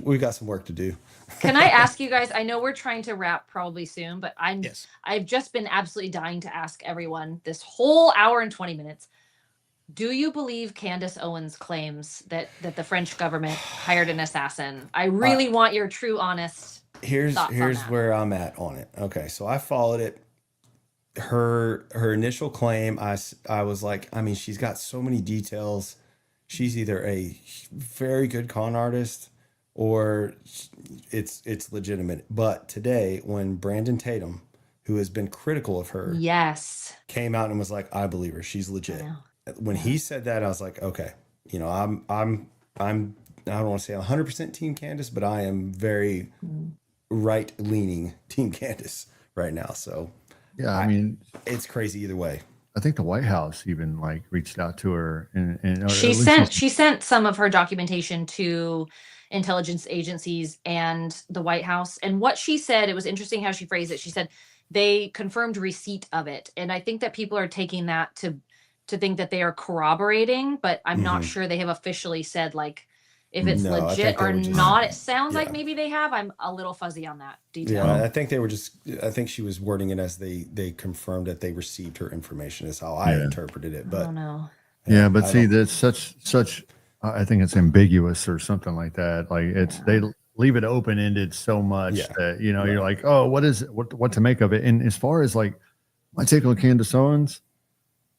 we got some work to do. Can I ask you guys? I know we're trying to wrap probably soon, but Yes. I've just been absolutely dying to ask everyone this whole hour and 20 minutes. Do you believe Candace Owens' claims that the French government hired an assassin? I really want your true, honest Here's thoughts on that. where I'm at on it. Okay, so I followed it. Her initial claim, I was like, I mean, she's got so many details. She's either a very good con artist or it's legitimate. But today, when Brandon Tatum, who has been critical of her, yes, came out and was like, I believe her, she's legit. When he said that, I was like, okay, you know, I'm I don't want to say 100% Team Candace, but I am very right leaning Team Candace right now. So yeah, I mean, it's crazy either way. I think the White House even like reached out to her and she sent some of her documentation to intelligence agencies and the White House. And what she said, it was interesting how she phrased it. She said they confirmed receipt of it. And I think that people are taking that to think that they are corroborating, but I'm not sure they have officially said like if it's legit or not. It sounds like maybe they have. I'm a little fuzzy on that detail. Yeah, I think they were I think she was wording it as they confirmed that they received her information is how I interpreted it. But yeah, but see, that's such I think it's ambiguous or something like that. Like they leave it open-ended so much that, you know, you're like, oh, what is it? What to make of it? And as far as like my take on Candace Owens,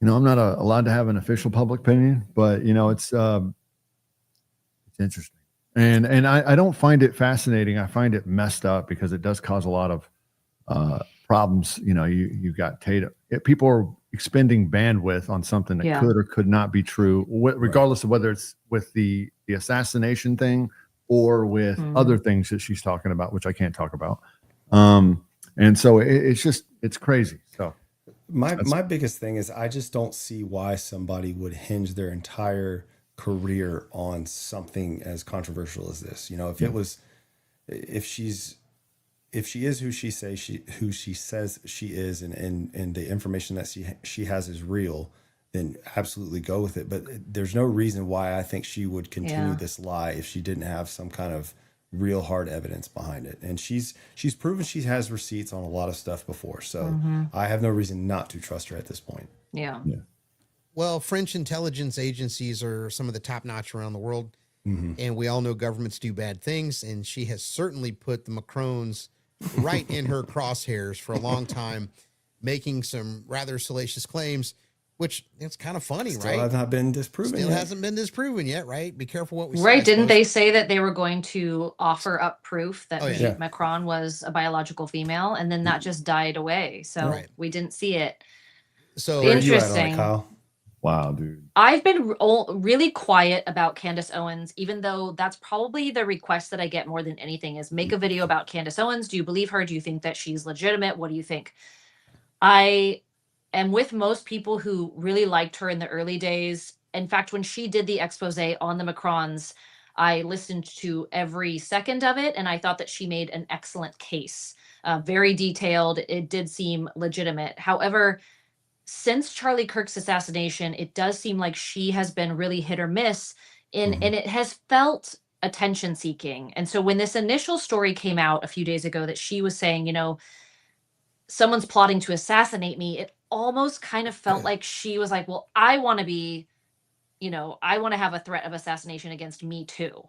you know, I'm not allowed to have an official public opinion, but you know, it's interesting. And I don't find it fascinating. I find it messed up because it does cause a lot of problems. You know, you got Tatum. People are expending bandwidth on something that could or could not be true, regardless of whether it's with the assassination thing or with other things that she's talking about, which I can't talk about. And so it's crazy. So my biggest thing is I just don't see why somebody would hinge their entire career on something as controversial as this. You know, if she is who she says she is, and the information that she has is real, then absolutely go with it. But there's no reason why I think she would continue this lie if she didn't have some kind of real hard evidence behind it. And she's proven she has receipts on a lot of stuff before. So I have no reason not to trust her at this point. Yeah. Well, French intelligence agencies are some of the top notch around the world. And we all know governments do bad things. And she has certainly put the Macrons right in her crosshairs for a long time, making some rather salacious claims, which it's kind of funny, Still right? have not been disproven. Still hasn't been disproven yet, right? Be careful what we say. Right. Didn't they say that they were going to offer up proof that Brigitte Macron was a biological female, and then that just died away? So we didn't see it. So interesting. Kyle? Wow, dude. I've been really quiet about Candace Owens, even though that's probably the request that I get more than anything is make a video about Candace Owens. Do you believe her? Do you think that she's legitimate? What do you think? I am with most people who really liked her in the early days. In fact, when she did the expose on the Macrons, I listened to every second of it, and I thought that she made an excellent case. Very detailed. It did seem legitimate. However, since Charlie Kirk's assassination, it does seem like she has been really hit or miss and it has felt attention seeking. And so when this initial story came out a few days ago that she was saying, you know, someone's plotting to assassinate me, it almost kind of felt like she was like, well, I want to be, you know, I want to have a threat of assassination against me too.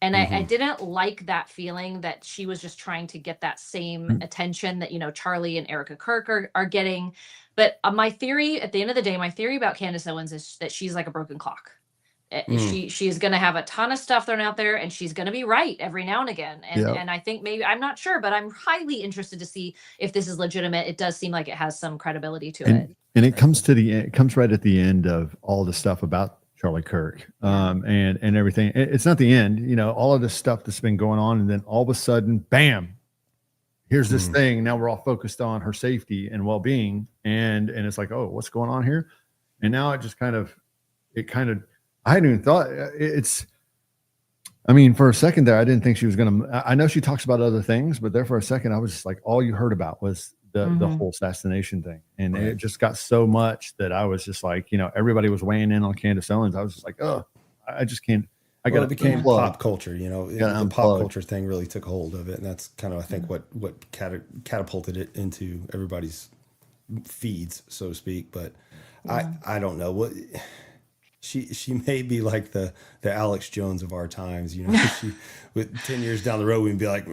And I didn't like that feeling that she was just trying to get that same attention that, you know, Charlie and Erica Kirk are getting. But my theory, at the end of the day, my theory about Candace Owens is that she's like a broken clock. She is going to have a ton of stuff thrown out there, and she's going to be right every now and again. And I think maybe, I'm not sure, but I'm highly interested to see if this is legitimate. It does seem like it has some credibility to it. And it comes it comes right at the end of all the stuff about Charlie Kirk and everything. It's not the end, you know, all of this stuff that's been going on. And then all of a sudden, bam, here's this thing. Now we're all focused on her safety and well-being. And it's like, oh, what's going on here? And now it just I hadn't even thought I mean, for a second there, I didn't think she was going to, I know she talks about other things, but there for a second, I was just like, all you heard about was the whole assassination thing. And it just got so much that I was just like, you know, everybody was weighing in on Candace Owens. I was just like, oh, I just can't. Well, it became pop culture, the unplug. pop culture thing really took hold of it, and that's kind of I think what catapulted it into everybody's feeds, so to speak. But I don't know what she may be like the Alex Jones of our times, she with 10 years down the road we'd be like,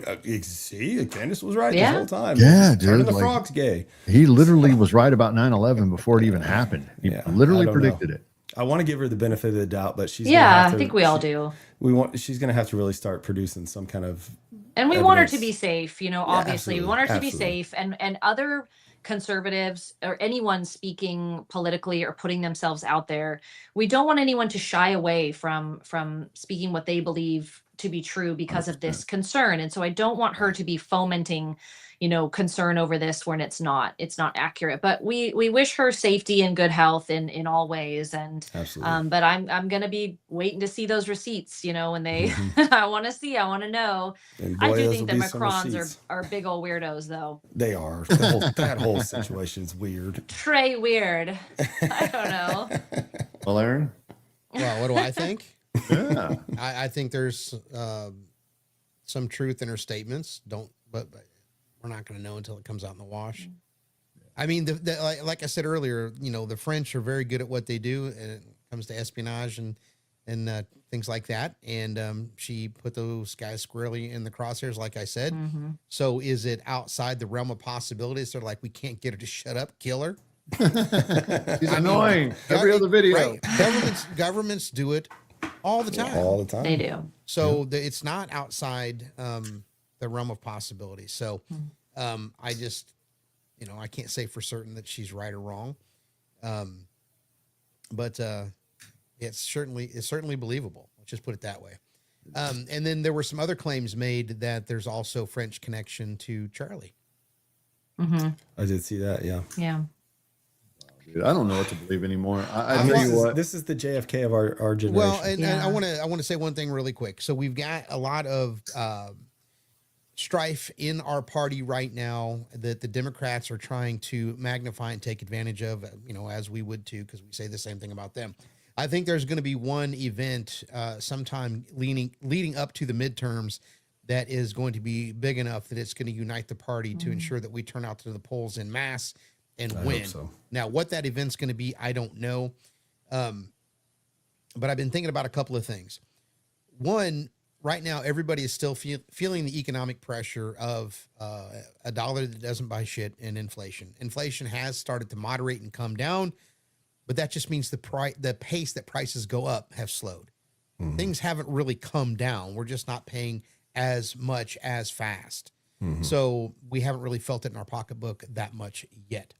see, Candace was right this whole time. Yeah, dude, turning the frogs gay. He literally was right about 9/11 before it even happened. He literally predicted it. I want to give her the benefit of the doubt, but she's I think we all do. She's going to have to really start producing some kind of and we evidence. Want her to be safe, obviously absolutely. We want her to Absolutely. be safe, and other conservatives or anyone speaking politically or putting themselves out there, we don't want anyone to shy away from speaking what they believe to be true because of this concern. And so I don't want her to be fomenting concern over this when it's not accurate. But we wish her safety and good health in all ways. And Absolutely. but I'm gonna be waiting to see those receipts, when they I want to know. And boy, I do those think will the be some Macrons receipts. are big old weirdos, though. They are. That whole situation's weird. Trey weird. I don't know. Well, Aaron? Well, what do I think? Yeah. I think there's some truth in her statements. But we're not going to know until it comes out in the wash. I mean, like I said earlier, the French are very good at what they do, and it comes to espionage and things like that. And she put those guys squarely in the crosshairs, like I said. Mm-hmm. So is it outside the realm of possibilities? They're like, we can't get her to shut up, kill her. He's annoying. Every other video. Right. Governments do it all the time. All the time. They do. So it's not outside the realm of possibilities. So I just, I can't say for certain that she's right or wrong. But it's certainly believable. Let's just put it that way. And then there were some other claims made that there's also French connection to Charlie. Mm-hmm. I did see that. Yeah. Yeah. Dude, I don't know what to believe anymore. I I'm tell like- you what. This is the JFK of our generation. Well, and Yeah. I want to say one thing really quick. So we've got a lot of strife in our party right now that the Democrats are trying to magnify and take advantage of, as we would too, because we say the same thing about them. I think there's going to be one event sometime leading up to the midterms that is going to be big enough that it's going to unite the party to ensure that we turn out to the polls en masse and win. hope so. Now, what that event's going to be, I don't know. But I've been thinking about a couple of things. One, right now, everybody is still feeling the economic pressure of a dollar that doesn't buy shit and inflation. Inflation has started to moderate and come down, but that just means the pace that prices go up have slowed. Mm-hmm. Things haven't really come down. We're just not paying as much as fast. Mm-hmm. So we haven't really felt it in our pocketbook that much yet.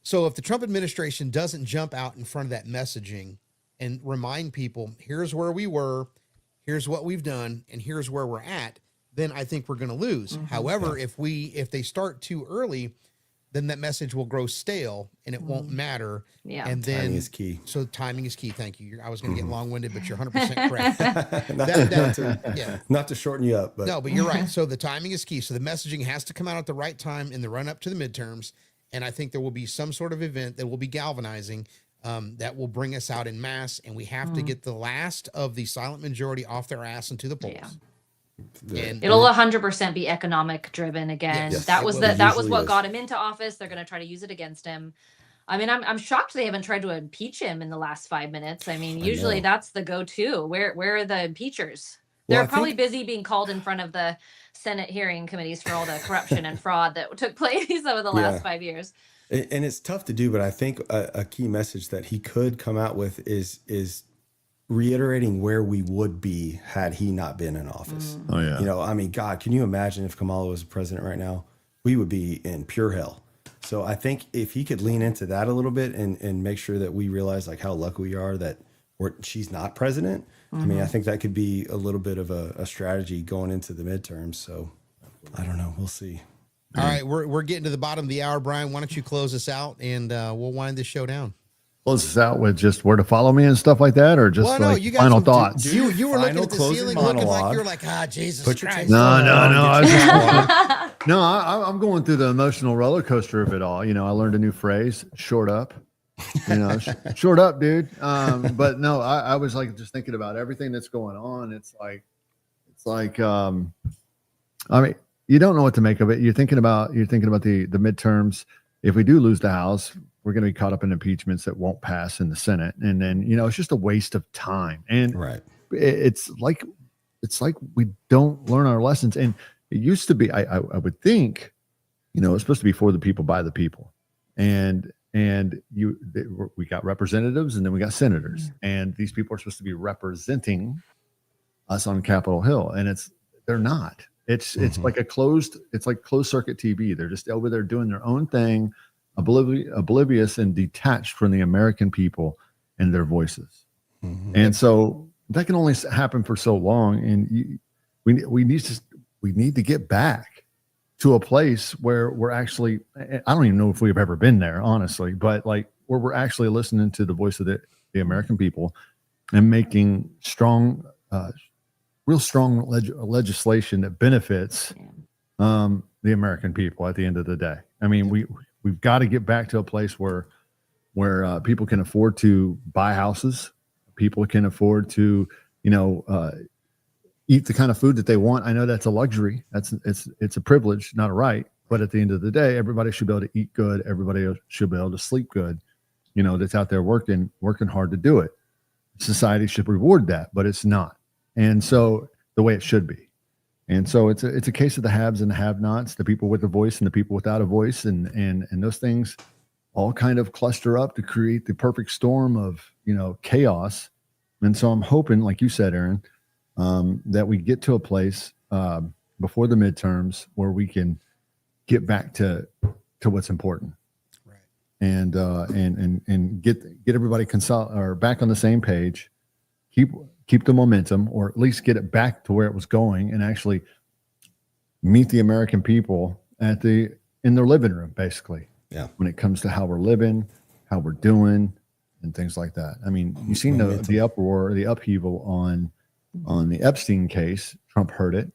So if the Trump administration doesn't jump out in front of that messaging and remind people, here's where we were, here's what we've done, and here's where we're at, then I think we're going to lose. Mm-hmm. However, if they start too early, then that message will grow stale and it won't matter. Yeah. And then timing is key. So timing is key. Thank you. I was going to get long-winded, but you're 100% correct. Not to shorten you up, but no, but you're right. So the timing is key. So the messaging has to come out at the right time in the run up to the midterms. And I think there will be some sort of event that will be galvanizing that will bring us out in mass. And we have to get the last of the silent majority off their ass into the polls. Yeah. And it'll 100% be economic driven again. Yes, that was what is. got him into office. They're going to try to use it against him. I mean, I'm shocked they haven't tried to impeach him in the last 5 minutes. I mean, usually that's the go-to. Where are the impeachers? They're probably busy being called in front of the Senate hearing committees for all the corruption and fraud that took place over the last 5 years. And it's tough to do, but I think a key message that he could come out with is reiterating where we would be had he not been in office. Oh yeah. I mean, God, can you imagine if Kamala was president right now? We would be in pure hell. So I think if he could lean into that a little bit and make sure that we realize like how lucky we are that she's not president. I mean, I think that could be a little bit of a strategy going into the midterms. So I don't know. We'll see. All right. We're getting to the bottom of the hour, Brian. Why don't you close us out and we'll wind this show down. Close us out with just where to follow me and stuff like that, or just you got final some, thoughts. You were looking Final at the closing ceiling, looking like monologue. you were like, Jesus Put your Christ. tape No. on, No, I'm going through the emotional roller coaster of it all. I learned a new phrase, short up. Short up, dude. But no, I was like just thinking about everything that's going on. It's like, I mean, you don't know what to make of it. You're thinking about the midterms. If we do lose the House, we're going to be caught up in impeachments that won't pass in the Senate, and then it's just a waste of time. And it's like we don't learn our lessons. And it used to be, I would think, it's supposed to be for the people by the people, and we got representatives and then we got senators, and these people are supposed to be representing us on Capitol Hill, and they're not. It's like closed circuit TV. They're just over there doing their own thing, oblivious and detached from the American people and their voices. And so that can only happen for so long. And we need to get back to a place where we're actually, I don't even know if we've ever been there, honestly, but like where we're actually listening to the voice of the American people and making real strong legislation that benefits the American people at the end of the day. I mean, we've got to get back to a place where people can afford to buy houses. People can afford to, eat the kind of food that they want. I know that's a luxury. It's a privilege, not a right. But at the end of the day, everybody should be able to eat good. Everybody should be able to sleep good. That's out there working hard to do it. Society should reward that, but it's not. And so the way it should be. And so it's a case of the haves and the have-nots, the people with a voice and the people without a voice, and those things all kind of cluster up to create the perfect storm of chaos. And so I'm hoping, like you said, Aaron, that we get to a place before the midterms where we can get back to what's important, right? And get everybody back on the same page, keep the momentum, or at least get it back to where it was going, and actually meet the American people in their living room, basically. Yeah. When it comes to how we're living, how we're doing, and things like that. I mean, you've seen the uproar, the upheaval on the Epstein case. Trump heard it.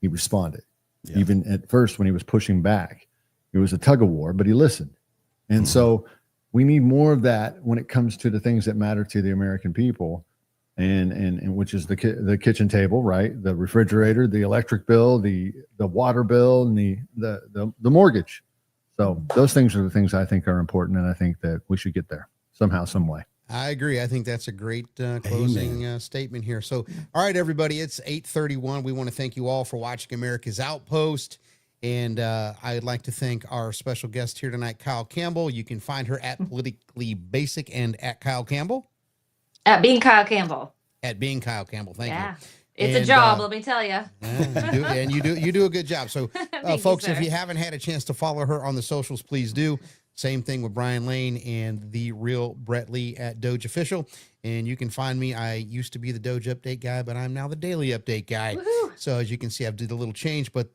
He responded. Yeah. Even at first when he was pushing back, it was a tug of war, but he listened. And so we need more of that when it comes to the things that matter to the American people. And which is the kitchen table, right? The refrigerator, the electric bill, the water bill, and the mortgage. So those things are the things I think are important, and I think that we should get there somehow, some way. I agree. I think that's a great closing statement here. So, all right, everybody, it's 8:31. We want to thank you all for watching America's Outpost. And I'd like to thank our special guest here tonight, Kyle Campbell. You can find her at Politically Basic and at Kyle Campbell. At being Kyle Campbell. At being Kyle Campbell. Thank you. It's a job, let me tell you. You do a good job. So, folks, if you haven't had a chance to follow her on the socials, please do. Same thing with Brian Lane and the real Brett Lee at Doge Official. And you can find me. I used to be the Doge Update guy, but I'm now the Daily Update guy. Woo-hoo. So as you can see, I've did a little change, but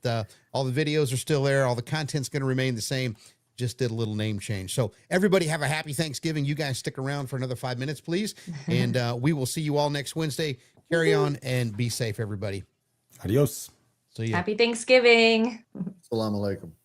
all the videos are still there. All the content's going to remain the same. Just did a little name change. So everybody have a happy Thanksgiving. You guys stick around for another 5 minutes, please. And we will see you all next Wednesday. Carry on and be safe, everybody. Adios. See ya. Happy Thanksgiving. Assalamu alaikum.